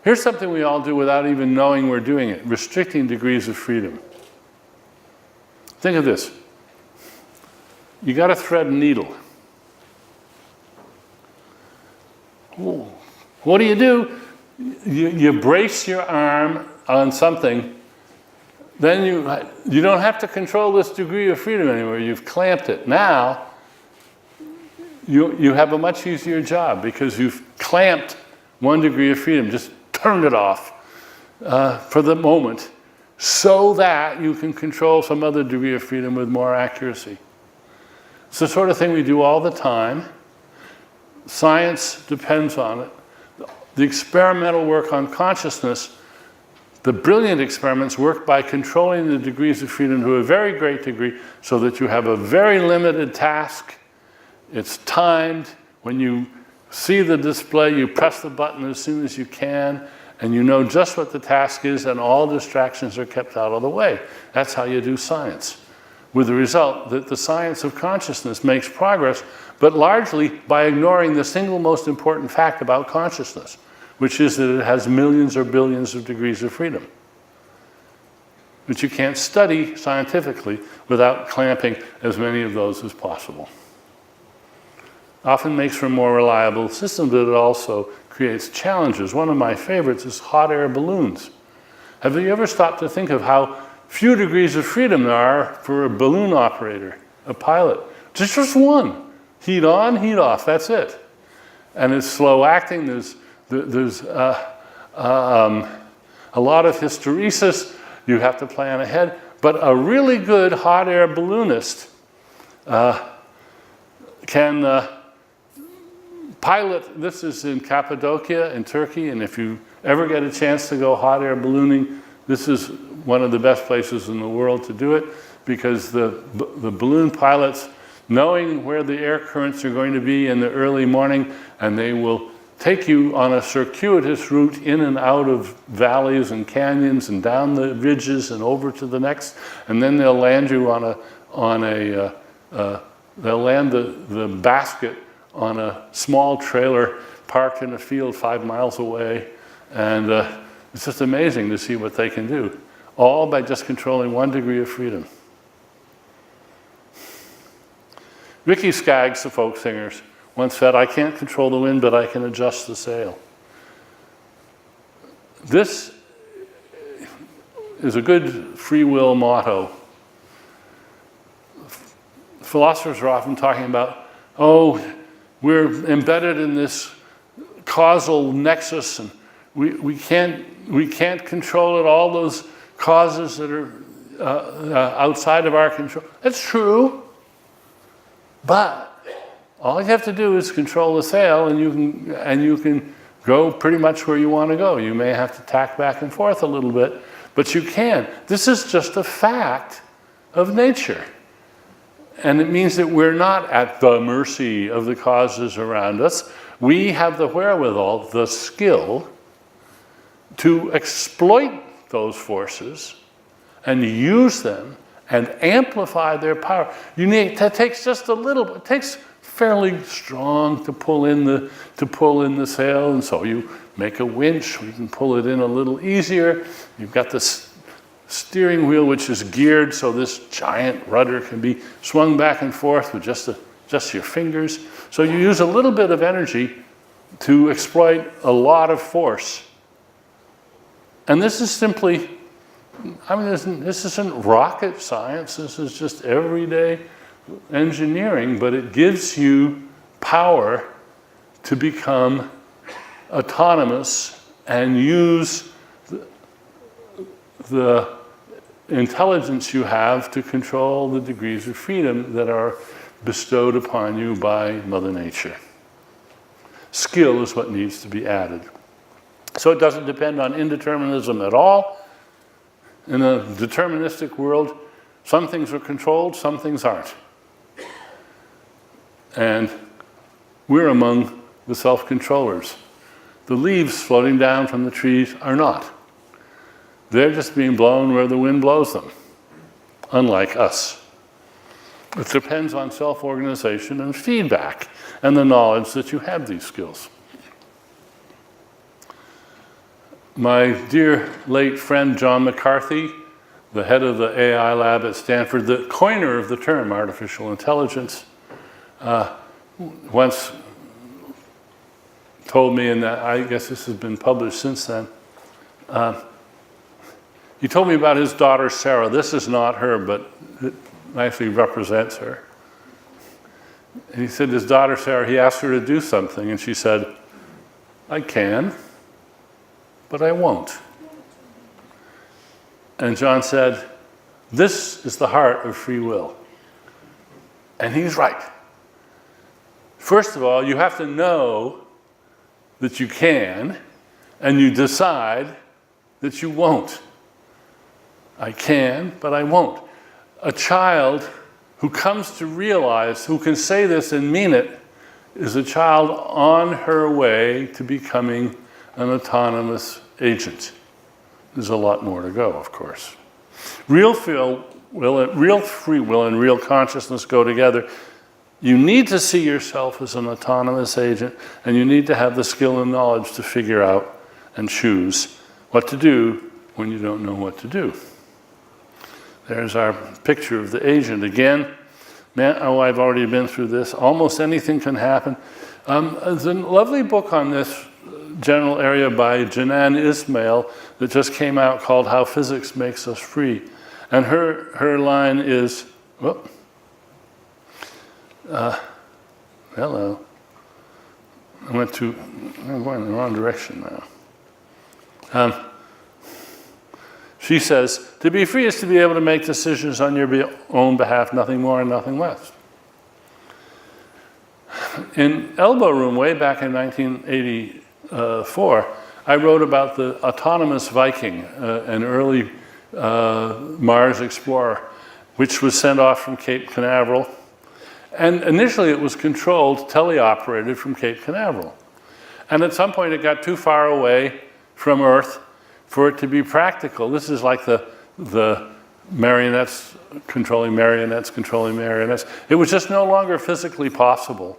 Here's something we all do without even knowing we're doing it: restricting degrees of freedom. Think of this. You got to thread a needle. What do? You brace your arm on something, then you don't have to control this degree of freedom anymore. You've clamped it. Now, you have a much easier job because you've clamped one degree of freedom. Just turn it off for the moment so that you can control some other degree of freedom with more accuracy. It's the sort of thing we do all the time. Science depends on it. The experimental work on consciousness, the brilliant experiments work by controlling the degrees of freedom to a very great degree so that you have a very limited task. It's timed. When you see the display, you press the button as soon as you can, and you know just what the task is, and all distractions are kept out of the way. That's how you do science. With the result that the science of consciousness makes progress, but largely by ignoring the single most important fact about consciousness, which is that it has millions or billions of degrees of freedom, which you can't study scientifically without clamping as many of those as possible. Often makes for a more reliable system, but it also creates challenges. One of my favorites is hot air balloons. Have you ever stopped to think of how few degrees of freedom there are for a balloon operator, a pilot? Just one. Heat on, heat off, that's it. And it's slow acting. There's a lot of hysteresis. You have to plan ahead. But a really good hot air balloonist can pilot. This is in Cappadocia in Turkey, and if you ever get a chance to go hot air ballooning, this is one of the best places in the world to do it, because the balloon pilots, knowing where the air currents are going to be in the early morning, and they will take you on a circuitous route in and out of valleys and canyons and down the ridges and over to the next, and then they'll land you they'll land the basket on a small trailer parked in a field 5 miles away, and it's just amazing to see what they can do, all by just controlling 1 degree of freedom. Ricky Skaggs, the folk singers, once said, "I can't control the wind, but I can adjust the sail." This is a good free will motto. Philosophers are often talking about, oh, we're embedded in this causal nexus, and we can't control it, all those causes that are outside of our control. That's true, but all you have to do is control the sail, and you can go pretty much where you want to go. You may have to tack back and forth a little bit, but you can. This is just a fact of nature. And it means that we're not at the mercy of the causes around us. We have the wherewithal, the skill, to exploit those forces and use them and amplify their power. That takes just a little. It takes fairly strong to pull in the sail, and so you make a winch. We can pull it in a little easier. You've got this steering wheel which is geared so this giant rudder can be swung back and forth with just your fingers. So you use a little bit of energy to exploit a lot of force. And this is simply, this isn't rocket science. This is just everyday engineering, but it gives you power to become autonomous and use the intelligence you have to control the degrees of freedom that are bestowed upon you by Mother Nature. Skill is what needs to be added. So it doesn't depend on indeterminism at all. In a deterministic world, some things are controlled, some things aren't. And we're among the self-controllers. The leaves floating down from the trees are not. They're just being blown where the wind blows them, unlike us. It depends on self-organization and feedback and the knowledge that you have these skills. My dear late friend John McCarthy, the head of the AI lab at Stanford, the coiner of the term artificial intelligence, once told me, and I guess this has been published since then, he told me about his daughter Sarah. This is not her, but it nicely represents her. And he said his daughter Sarah, he asked her to do something, and she said, "I can, but I won't." And John said, "This is the heart of free will." And he's right. First of all, you have to know that you can, and you decide that you won't. I can, but I won't. A child who comes to realize, who can say this and mean it, is a child on her way to becoming an autonomous agent. There's a lot more to go, of course. Real free will and real consciousness go together. You need to see yourself as an autonomous agent, and you need to have the skill and knowledge to figure out and choose what to do when you don't know what to do. There's our picture of the agent again. I've already been through this. Almost anything can happen. There's a lovely book on this general area by Janan Ismail that just came out called How Physics Makes Us Free. And her line is, hello. I'm going in the wrong direction now. She says, to be free is to be able to make decisions on your own behalf, nothing more and nothing less. In Elbow Room, way back in 1984, I wrote about the autonomous Viking, an early Mars explorer, which was sent off from Cape Canaveral. And initially it was controlled, teleoperated from Cape Canaveral. And at some point it got too far away from Earth for it to be practical. This is like the marionettes controlling marionettes controlling marionettes. It was just no longer physically possible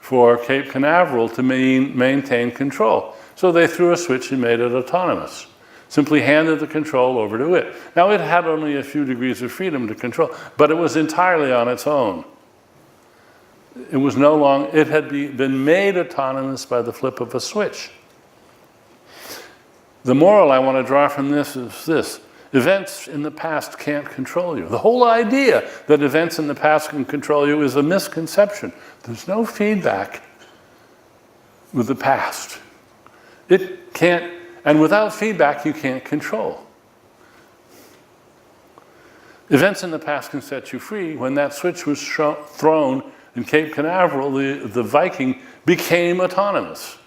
for Cape Canaveral to maintain control. So they threw a switch and made it autonomous. Simply handed the control over to it. Now it had only a few degrees of freedom to control, but it was entirely on its own. It was no longer, it had been made autonomous by the flip of a switch. The moral I want to draw from this is this: events in the past can't control you. The whole idea that events in the past can control you is a misconception. There's no feedback with the past. It can't, and without feedback you can't control. Events in the past can set you free. When that switch was thrown in Cape Canaveral, the Viking became autonomous.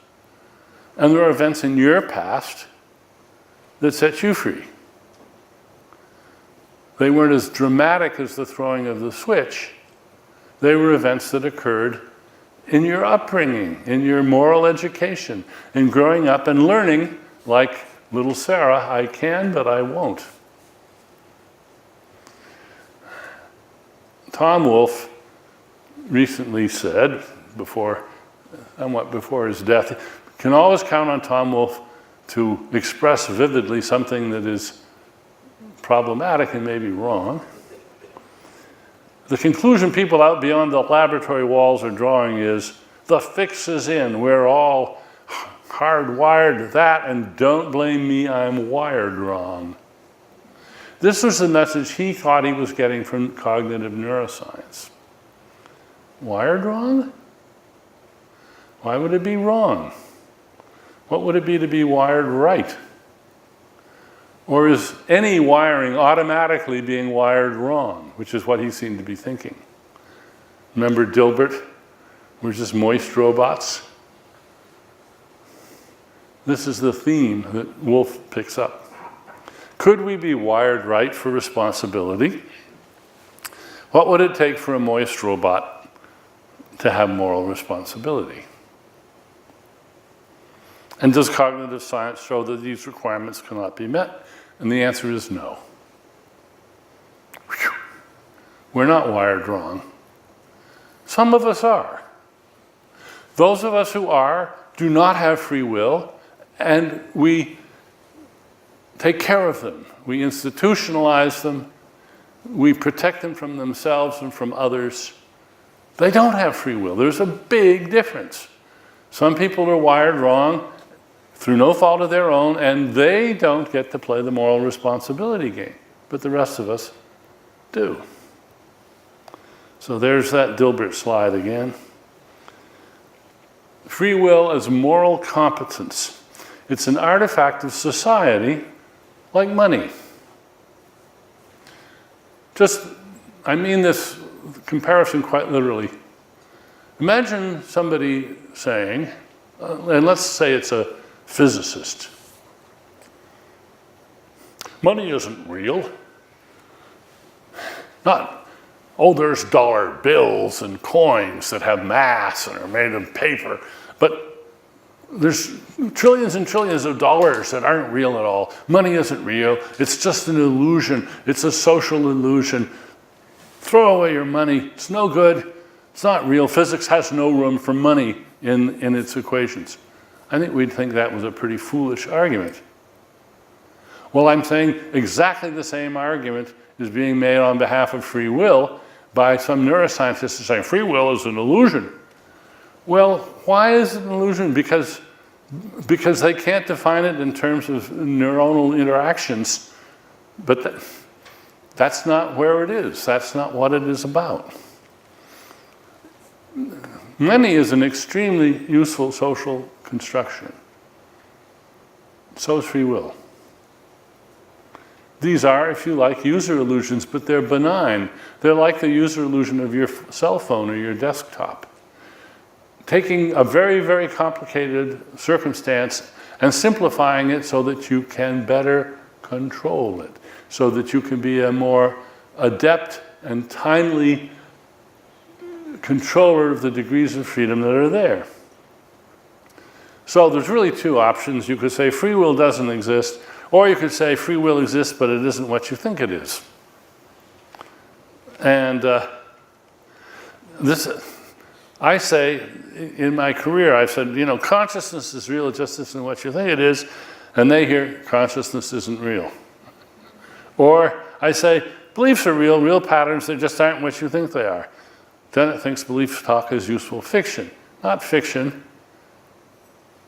And there are events in your past that set you free. They weren't as dramatic as the throwing of the switch. They were events that occurred in your upbringing, in your moral education, in growing up and learning, like little Sarah, I can, but I won't. Tom Wolfe recently said, somewhat before his death, you can always count on Tom Wolfe to express vividly something that is problematic and maybe wrong. The conclusion people out beyond the laboratory walls are drawing is, the fix is in, we're all hardwired to that, and don't blame me, I'm wired wrong. This was the message he thought he was getting from cognitive neuroscience. Wired wrong? Why would it be wrong? What would it be to be wired right? Or is any wiring automatically being wired wrong, which is what he seemed to be thinking? Remember Dilbert? We're just moist robots? This is the theme that Wolfe picks up. Could we be wired right for responsibility? What would it take for a moist robot to have moral responsibility? And does cognitive science show that these requirements cannot be met? And the answer is no. Whew. We're not wired wrong. Some of us are. Those of us who are do not have free will, and we take care of them. We institutionalize them. We protect them from themselves and from others. They don't have free will. There's a big difference. Some people are wired wrong through no fault of their own, and they don't get to play the moral responsibility game. But the rest of us do. So there's that Dilbert slide again. Free will as moral competence. It's an artifact of society, like money. I mean this comparison quite literally. Imagine somebody saying, and let's say it's a physicist. Money isn't real. There's dollar bills and coins that have mass and are made of paper, but there's trillions and trillions of dollars that aren't real at all. Money isn't real. It's just an illusion. It's a social illusion. Throw away your money. It's no good. It's not real. Physics has no room for money in its equations. I think we'd think that was a pretty foolish argument. Well, I'm saying exactly the same argument is being made on behalf of free will by some neuroscientists saying free will is an illusion. Well, why is it an illusion? Because they can't define it in terms of neuronal interactions, but that's not where it is. That's not what it is about. Money is an extremely useful social construction. So is free will. These are, if you like, user illusions, but they're benign. They're like the user illusion of your cell phone or your desktop. Taking a very, very complicated circumstance and simplifying it so that you can better control it, so that you can be a more adept and timely controller of the degrees of freedom that are there. So there's really two options. You could say free will doesn't exist, or you could say free will exists, but it isn't what you think it is. And I say, in my career, I've said, consciousness is real, just isn't what you think it is, and they hear consciousness isn't real. Or I say, beliefs are real patterns, they just aren't what you think they are. Dennett thinks belief talk is useful fiction. Not fiction,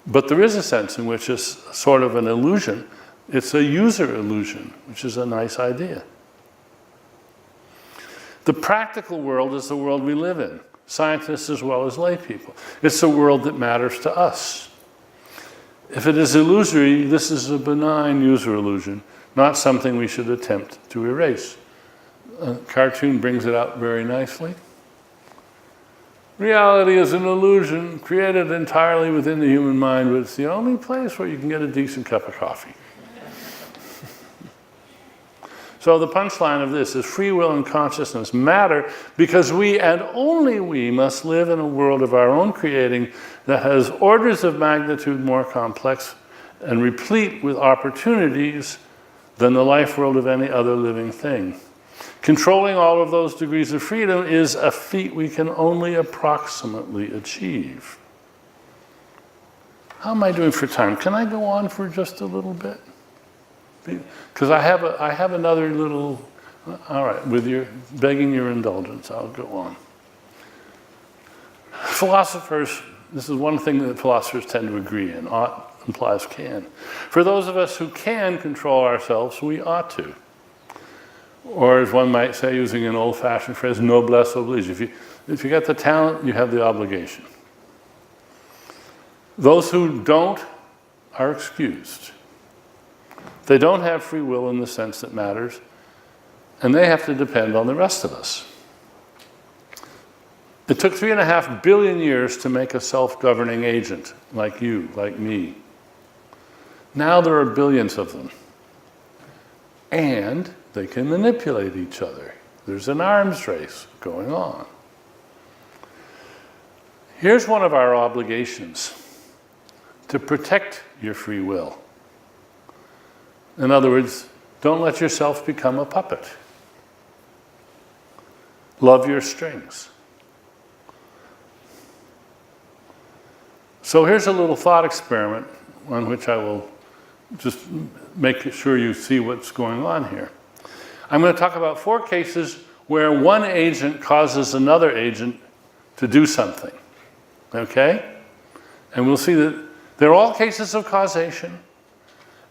but there is a sense in which it's sort of an illusion. It's a user illusion, which is a nice idea. The practical world is the world we live in, scientists as well as lay people. It's the world that matters to us. If it is illusory, this is a benign user illusion, not something we should attempt to erase. A cartoon brings it out very nicely. Reality is an illusion created entirely within the human mind, but it's the only place where you can get a decent cup of coffee. So the punchline of this is free will and consciousness matter because we and only we must live in a world of our own creating that has orders of magnitude more complex and replete with opportunities than the life world of any other living thing. Controlling all of those degrees of freedom is a feat we can only approximately achieve. How am I doing for time? Can I go on for just a little bit? Because I have another little, all right, begging your indulgence, I'll go on. Philosophers, this is one thing that philosophers tend to agree in, ought implies can. For those of us who can control ourselves, we ought to. Or as one might say, using an old-fashioned phrase, noblesse oblige. If you get the talent, you have the obligation. Those who don't are excused. They don't have free will in the sense that matters, and they have to depend on the rest of us. It took 3.5 billion years to make a self-governing agent, like you, like me. Now there are billions of them. And they can manipulate each other. There's an arms race going on. Here's one of our obligations: to protect your free will. In other words, don't let yourself become a puppet. Love your strings. So here's a little thought experiment on which I will just make sure you see what's going on here. I'm going to talk about 4 cases where one agent causes another agent to do something. Okay? And we'll see that they're all cases of causation.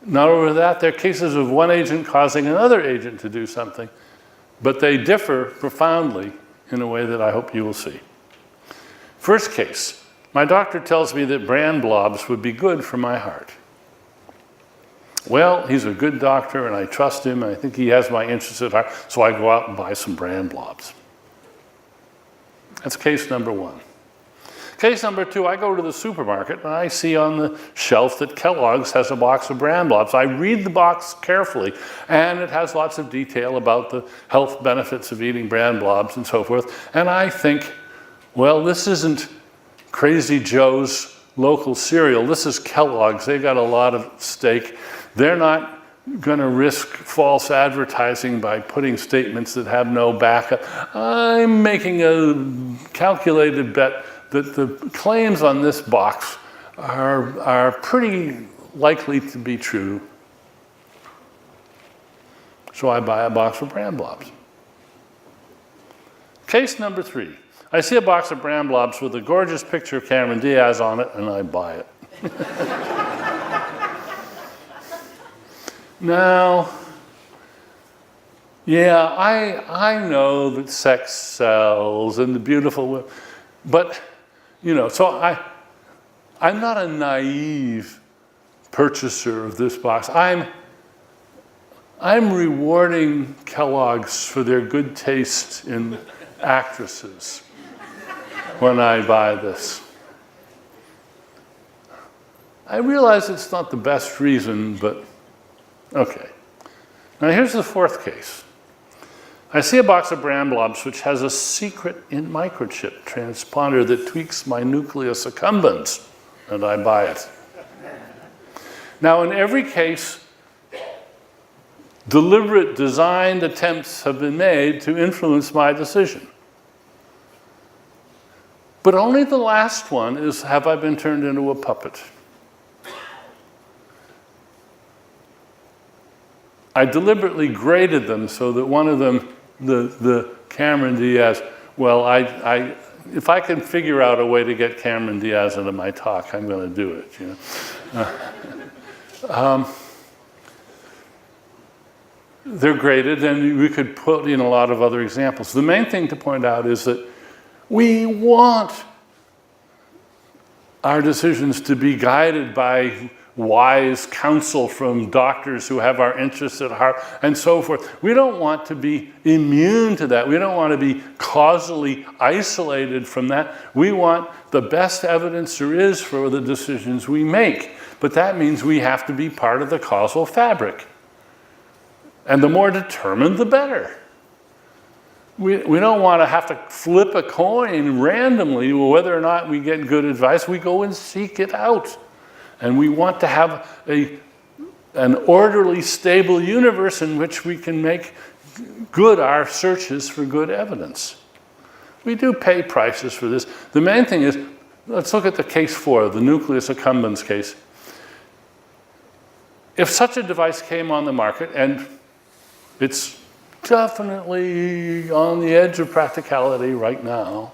Not only that, they're cases of one agent causing another agent to do something, but they differ profoundly in a way that I hope you will see. First case, my doctor tells me that bran blobs would be good for my heart. Well, he's a good doctor and I trust him and I think he has my interests at heart, so I go out and buy some bran blobs. That's case number 1. Case number 2, I go to the supermarket and I see on the shelf that Kellogg's has a box of bran blobs. I read the box carefully and it has lots of detail about the health benefits of eating bran blobs and so forth. And I think, well, this isn't Crazy Joe's local cereal. This is Kellogg's. They've got a lot of stake. They're not going to risk false advertising by putting statements that have no backup. I'm making a calculated bet that the claims on this box are pretty likely to be true. So I buy a box of bran blobs. Case number 3. I see a box of bran blobs with a gorgeous picture of Cameron Diaz on it, and I buy it. Now, yeah, I know that sex sells and the beautiful, but, so I'm not a naive purchaser of this box. I'm rewarding Kellogg's for their good taste in actresses when I buy this. I realize it's not the best reason, but okay. Now here's the 4th case. I see a box of bran blobs which has a secret microchip transponder that tweaks my nucleus accumbens, and I buy it. Now in every case, deliberate, designed attempts have been made to influence my decision. But only the last one is, have I been turned into a puppet? I deliberately graded them so that one of them, the Cameron Diaz, well, if I can figure out a way to get Cameron Diaz into my talk, I'm going to do it. You know? They're graded, and we could put in a lot of other examples. The main thing to point out is that we want our decisions to be guided by wise counsel from doctors who have our interests at heart and so forth. We don't want to be immune to that. We don't want to be causally isolated from that. We want the best evidence there is for the decisions we make. But that means we have to be part of the causal fabric. And the more determined, the better. We don't want to have to flip a coin randomly whether or not we get good advice. We go and seek it out. And we want to have an orderly, stable universe in which we can make good our searches for good evidence. We do pay prices for this. The main thing is, let's look at the case 4, the nucleus accumbens case. If such a device came on the market, and it's definitely on the edge of practicality right now,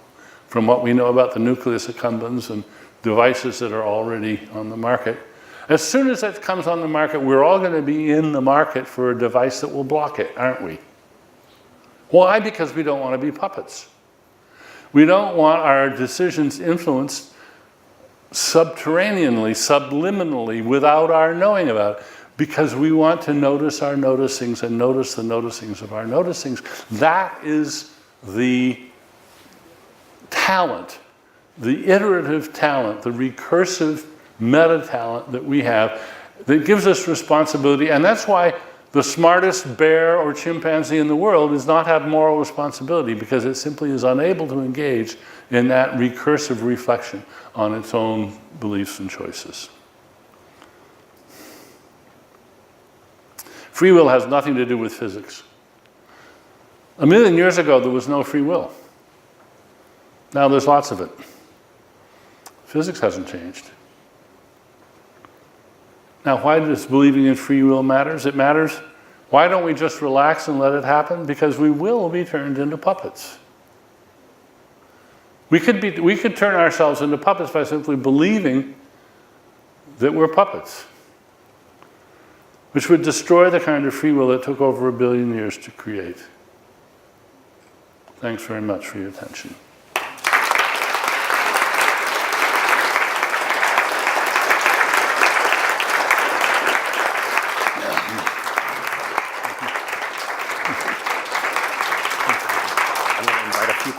from what we know about the nucleus accumbens and devices that are already on the market. As soon as that comes on the market, we're all going to be in the market for a device that will block it, aren't we? Why? Because we don't want to be puppets. We don't want our decisions influenced subterraneanly, subliminally, without our knowing about it. Because we want to notice our noticings and notice the noticings of our noticings. That is the talent, the iterative talent, the recursive meta-talent that we have that gives us responsibility. And that's why the smartest bear or chimpanzee in the world does not have moral responsibility, because it simply is unable to engage in that recursive reflection on its own beliefs and choices. Free will has nothing to do with physics. 1,000,000 years ago, there was no free will. Now there's lots of it. Physics hasn't changed. Now, why does believing in free will matters? It matters. Why don't we just relax and let it happen? Because we will be turned into puppets. We could turn ourselves into puppets by simply believing that we're puppets, which would destroy the kind of free will that took over 1 billion years to create. Thanks very much for your attention.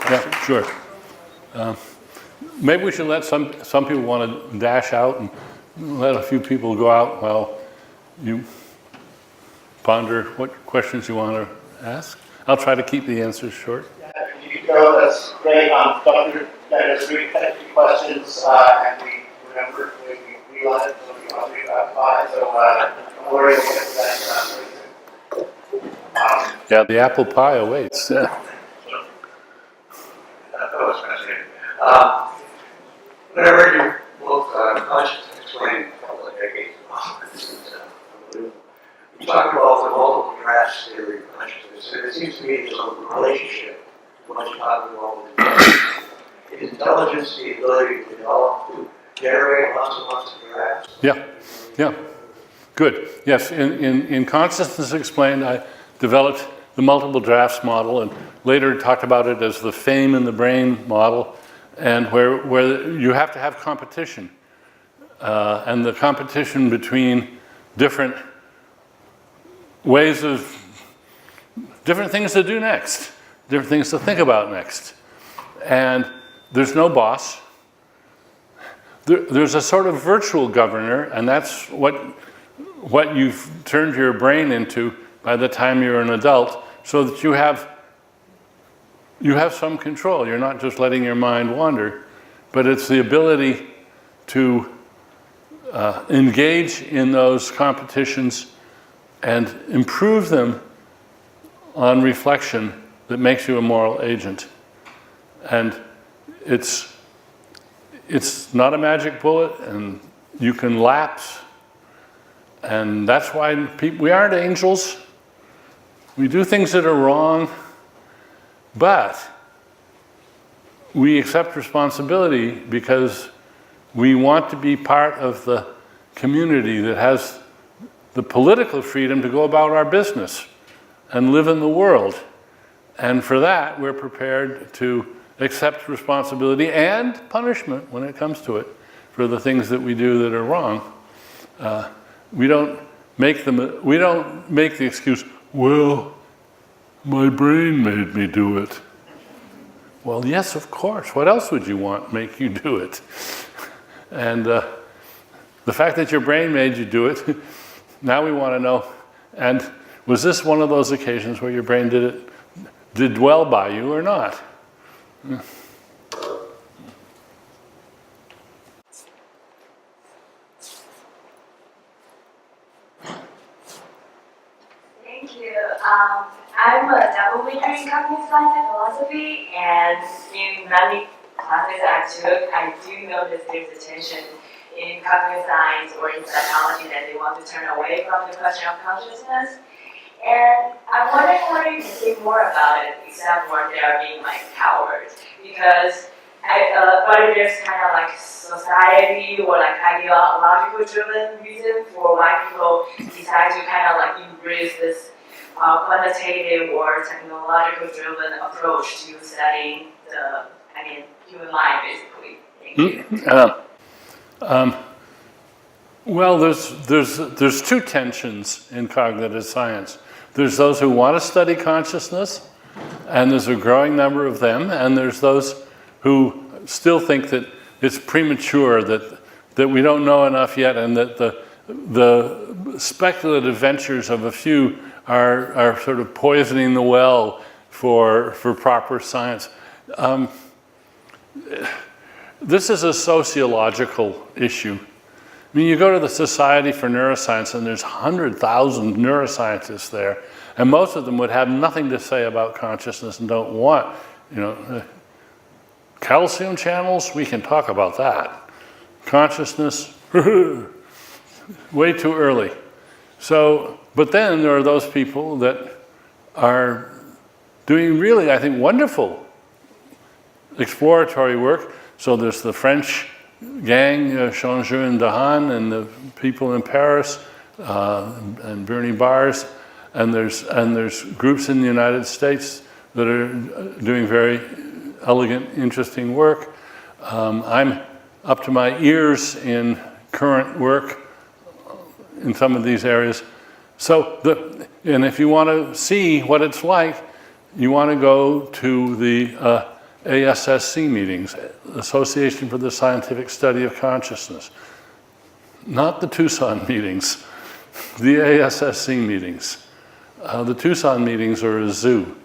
Yeah, sure. Maybe we should let some people want to dash out and let a few people go out while you ponder what questions you want to ask. I'll try to keep the answers short. Yeah, if you could go, that's great. Dr. Dennett has really had a few questions, and we remember we realized it was going to be about 5, so don't worry, we'll get to that pretty soon. Yeah, the apple pie awaits. Yeah. That was fascinating. When I read your book, Consciousness Explained, a couple of decades ago, this is unbelievable. You talk about the multiple drafts theory of consciousness, and it seems to me there's a relationship to what you talk about with intelligence. Is intelligence the ability to develop, to generate lots of drafts? Yeah. Good. Yes, in Consciousness Explained, I developed the multiple drafts model, and later talked about it as the fame in the brain model, and where you have to have competition, and the competition between different ways of, different things to do next, different things to think about next. And there's no boss. There's a sort of virtual governor, and that's what you've turned your brain into by the time you're an adult, so that you have some control. You're not just letting your mind wander, but it's the ability to engage in those competitions and improve them on reflection that makes you a moral agent. And it's it's not a magic bullet, and you can lapse. And that's why we aren't angels. We do things that are wrong, but we accept responsibility because we want to be part of the community that has the political freedom to go about our business and live in the world. And for that, we're prepared to accept responsibility and punishment when it comes to it for the things that we do that are wrong. We don't make the excuse, well, my brain made me do it. Well, yes, of course. What else would you want make you do it? And the fact that your brain made you do it, now we want to know, and was this one of those occasions where your brain did well by you or not? Thank you. I'm a double major in cognitive science and philosophy, and in many classes I took, I do notice there's a tension in cognitive science or in psychology that they want to turn away from the question of consciousness. And I'm wondering whether you can say more about it, except for they are being like cowards, because whether there's kind of like society or like ideological driven reason for why people decide to kind of like embrace this quantitative or technological driven approach to studying the, human mind basically. Thank you. Well, there's two tensions in cognitive science. There's those who want to study consciousness, and there's a growing number of them, and there's those who still think that it's premature, that we don't know enough yet, and that the speculative ventures of a few are sort of poisoning the well for proper science. This is a sociological issue. I mean, you go to the Society for Neuroscience, and there's 100,000 neuroscientists there, and most of them would have nothing to say about consciousness and don't want, calcium channels, we can talk about that. Consciousness, way too early. So, but then there are those people that are doing really, I think, wonderful exploratory work. So there's the French gang, Changeux and Dahan, and the people in Paris, and Bernie Bars, and there's groups in the United States that are doing very elegant, interesting work. I'm up to my ears in current work in some of these areas. So, and if you want to see what it's like, you want to go to the ASSC meetings, Association for the Scientific Study of Consciousness. Not the Tucson meetings, the ASSC meetings. The Tucson meetings are a zoo.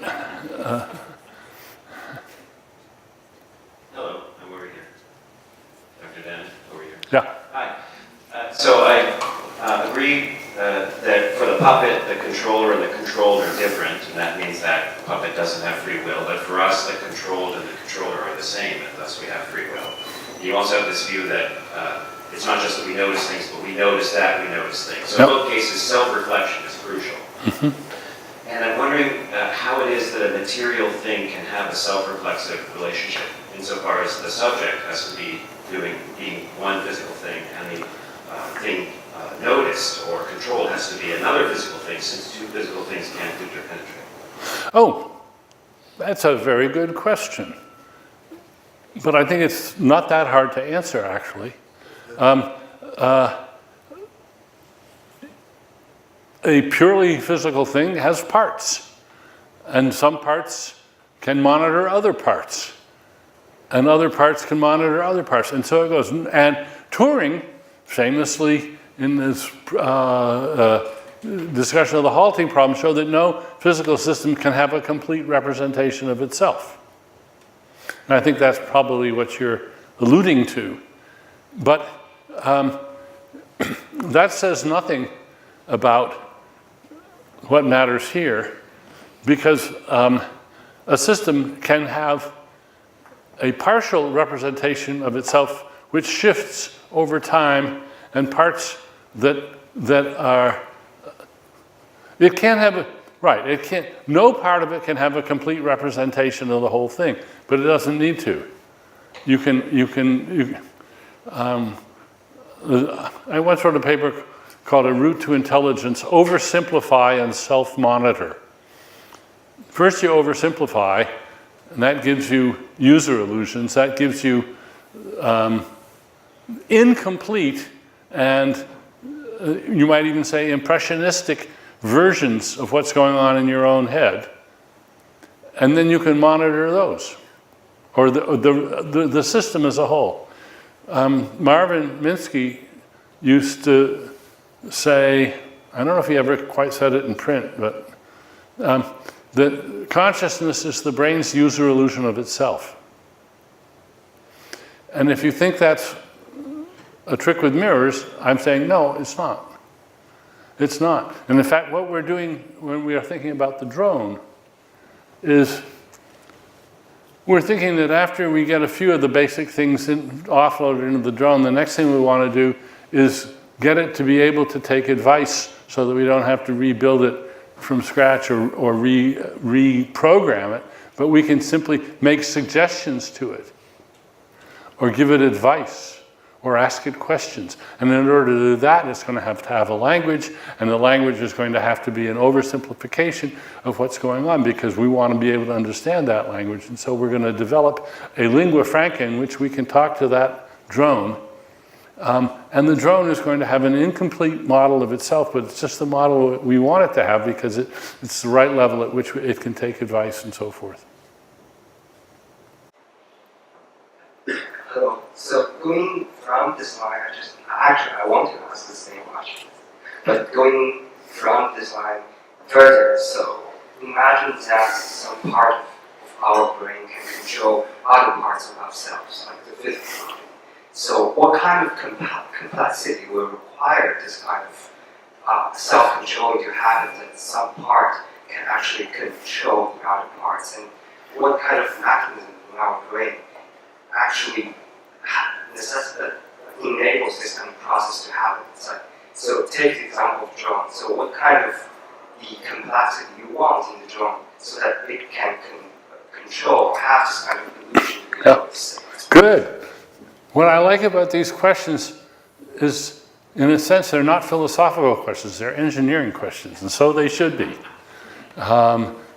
Hello, I'm over here. Dr. Dennett, over here. Yeah. Hi. So I agree that for the puppet, the controller and the controlled are different, and that means that the puppet doesn't have free will. But for us, the controlled and the controller are the same, and thus we have free will. You also have this view that it's not just that we notice things, but we notice that we notice things. So in both cases, self-reflection is crucial. Mm-hmm. And I'm wondering how it is that a material thing can have a self-reflexive relationship, insofar as the subject has to be being one physical thing, and the thing noticed or controlled has to be another physical thing, since two physical things can't interpenetrate. Oh, that's a very good question. But I think it's not that hard to answer, actually. A purely physical thing has parts, and some parts can monitor other parts, and other parts can monitor other parts, and so it goes. And Turing, famously in this discussion of the halting problem, showed that no physical system can have a complete representation of itself. And I think that's probably what you're alluding to. But that says nothing about what matters here, because a system can have a partial representation of itself which shifts over time, and parts that are, it can't have a, right, it can't, no part of it can have a complete representation of the whole thing, but it doesn't need to. I once wrote a paper called A Route to Intelligence, Oversimplify and Self-Monitor. First you oversimplify, and that gives you user illusions, that gives you incomplete and you might even say impressionistic versions of what's going on in your own head. And then you can monitor those, or the system as a whole. Marvin Minsky used to say, I don't know if he ever quite said it in print, but that consciousness is the brain's user illusion of itself. And if you think that's a trick with mirrors, I'm saying, no, it's not. It's not. And in fact, what we're doing when we are thinking about the drone is we're thinking that after we get a few of the basic things offloaded into the drone, the next thing we want to do is get it to be able to take advice so that we don't have to rebuild it from scratch or reprogram it, but we can simply make suggestions to it or give it advice or ask it questions. And in order to do that, it's going to have a language, and the language is going to have to be an oversimplification of what's going on because we want to be able to understand that language. And so we're going to develop a lingua franca in which we can talk to that drone. And the drone is going to have an incomplete model of itself, but it's just the model we want it to have because it's the right level at which it can take advice and so forth. Hello. So going from design, I want to ask the same question. But going from design further, so imagine that some part of our brain can control other parts of ourselves, like the physical body. So what kind of complexity will require this kind of self-control to happen, that some part can actually control the other parts? And what kind of mechanism in our brain actually enables this kind of process to happen? So take the example of drone. So what kind of the complexity you want in the drone so that it can control, have this kind of illusion? Yeah. Good. What I like about these questions is, in a sense, they're not philosophical questions, they're engineering questions, and so they should be.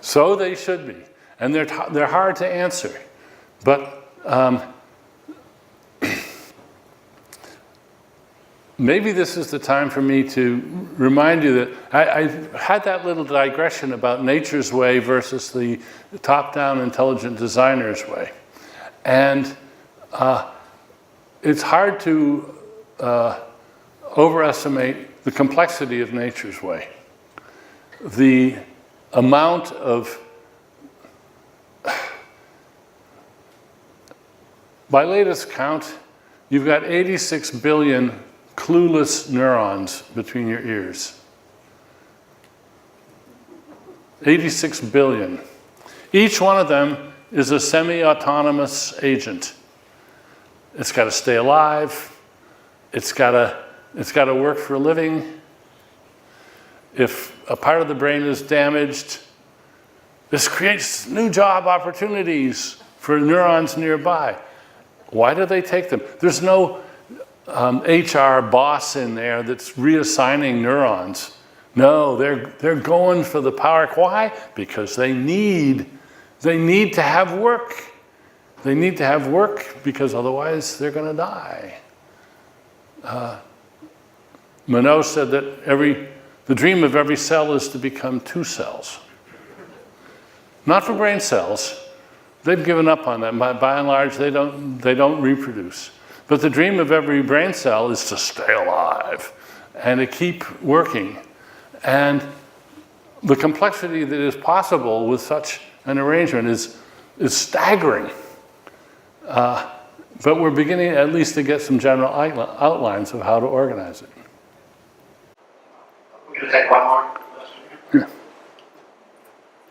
So they should be. And they're hard to answer. But maybe this is the time for me to remind you that I had that little digression about nature's way versus the top-down intelligent designer's way. And it's hard to overestimate the complexity of nature's way. The amount of, by latest count, you've got 86 billion clueless neurons between your ears. 86 billion. Each one of them is a semi-autonomous agent. It's got to stay alive. It's got to work for a living. If a part of the brain is damaged, this creates new job opportunities for neurons nearby. Why do they take them? There's no HR boss in there that's reassigning neurons. No, they're going for the power. Why? Because they need to have work. They need to have work because otherwise they're going to die. Monod said that the dream of every cell is to become 2 cells. Not for brain cells. They've given up on that. By and large, they don't reproduce. But the dream of every brain cell is to stay alive and to keep working. And the complexity that is possible with such an arrangement is staggering. But we're beginning at least to get some general outlines of how to organize it. We're going to take one more question. Yeah.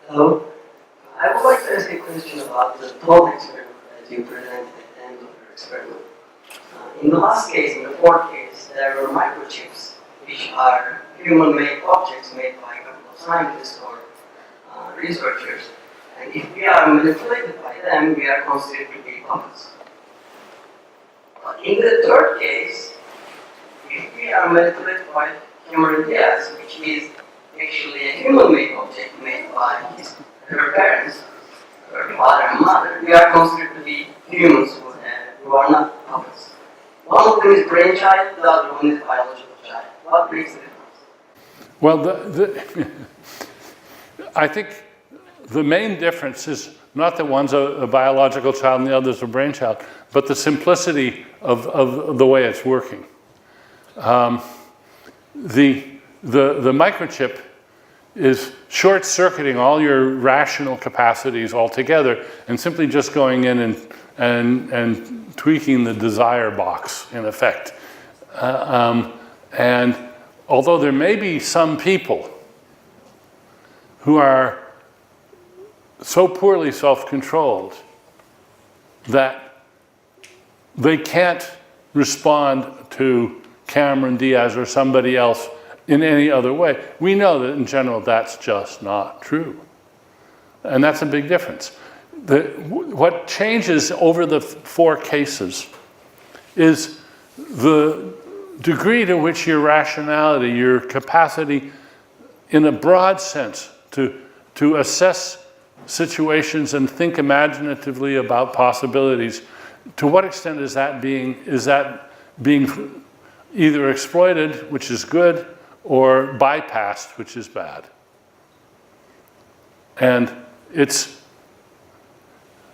Hello. I would like to ask a question about the topics we're that you presented at the end of your experiment. In the last case, in the fourth case, there were microchips, which are human-made objects made by a couple of scientists or researchers. And if we are manipulated by them, we are considered to be puppets. But in the third case, if we are manipulated by Cameron Diaz, which is actually a human-made object made by her parents, her father and mother, we are considered to be humans who are not puppets. One of them is brainchild, the other one is biological child. What makes the difference? Well, I think the main difference is not that one's a biological child and the other's a brainchild, but the simplicity of the way it's working. The microchip is short-circuiting all your rational capacities altogether and simply just going in and tweaking the desire box, in effect. And although there may be some people who are so poorly self-controlled that they can't respond to Cameron Diaz or somebody else in any other way, we know that in general that's just not true. And that's a big difference. What changes over the four cases is the degree to which your rationality, your capacity in a broad sense to assess situations and think imaginatively about possibilities, to what extent is that being either exploited, which is good, or bypassed, which is bad. And it's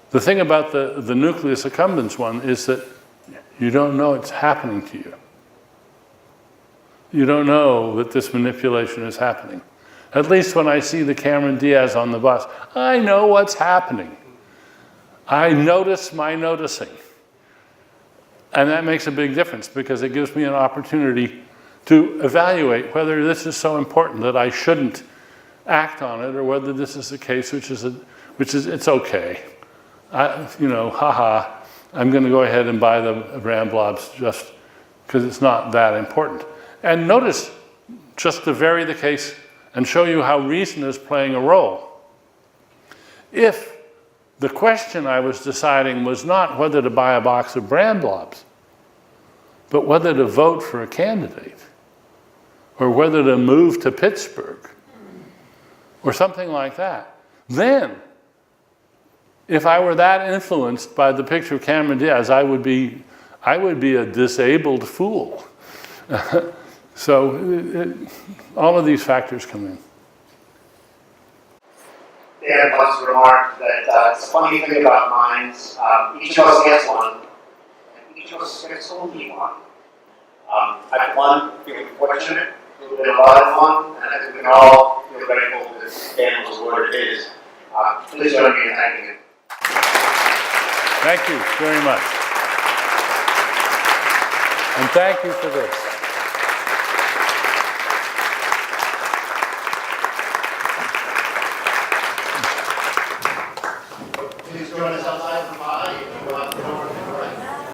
the thing about the nucleus accumbens one is that you don't know it's happening to you. You don't know that this manipulation is happening. At least when I see the Cameron Diaz on the bus, I know what's happening. I notice my noticing. And that makes a big difference because it gives me an opportunity to evaluate whether this is so important that I shouldn't act on it, or whether this is a case which is it's okay. Haha, I'm going to go ahead and buy the Ramblobs just because it's not that important. And notice, just to vary the case and show you how reason is playing a role. If the question I was deciding was not whether to buy a box of Ramblobs, but whether to vote for a candidate, or whether to move to Pittsburgh, or something like that, then, if I were that influenced by the picture of Cameron Diaz, I would be a disabled fool. So all of these factors come in. Dan wants to remark that it's a funny thing about minds. Each of us gets one, and each of us gets only one. I've one, feel fortunate to have been alive one, and I think we can all feel grateful that Dan was awarded his. Please join me in thanking him. Thank you very much. And thank you for this.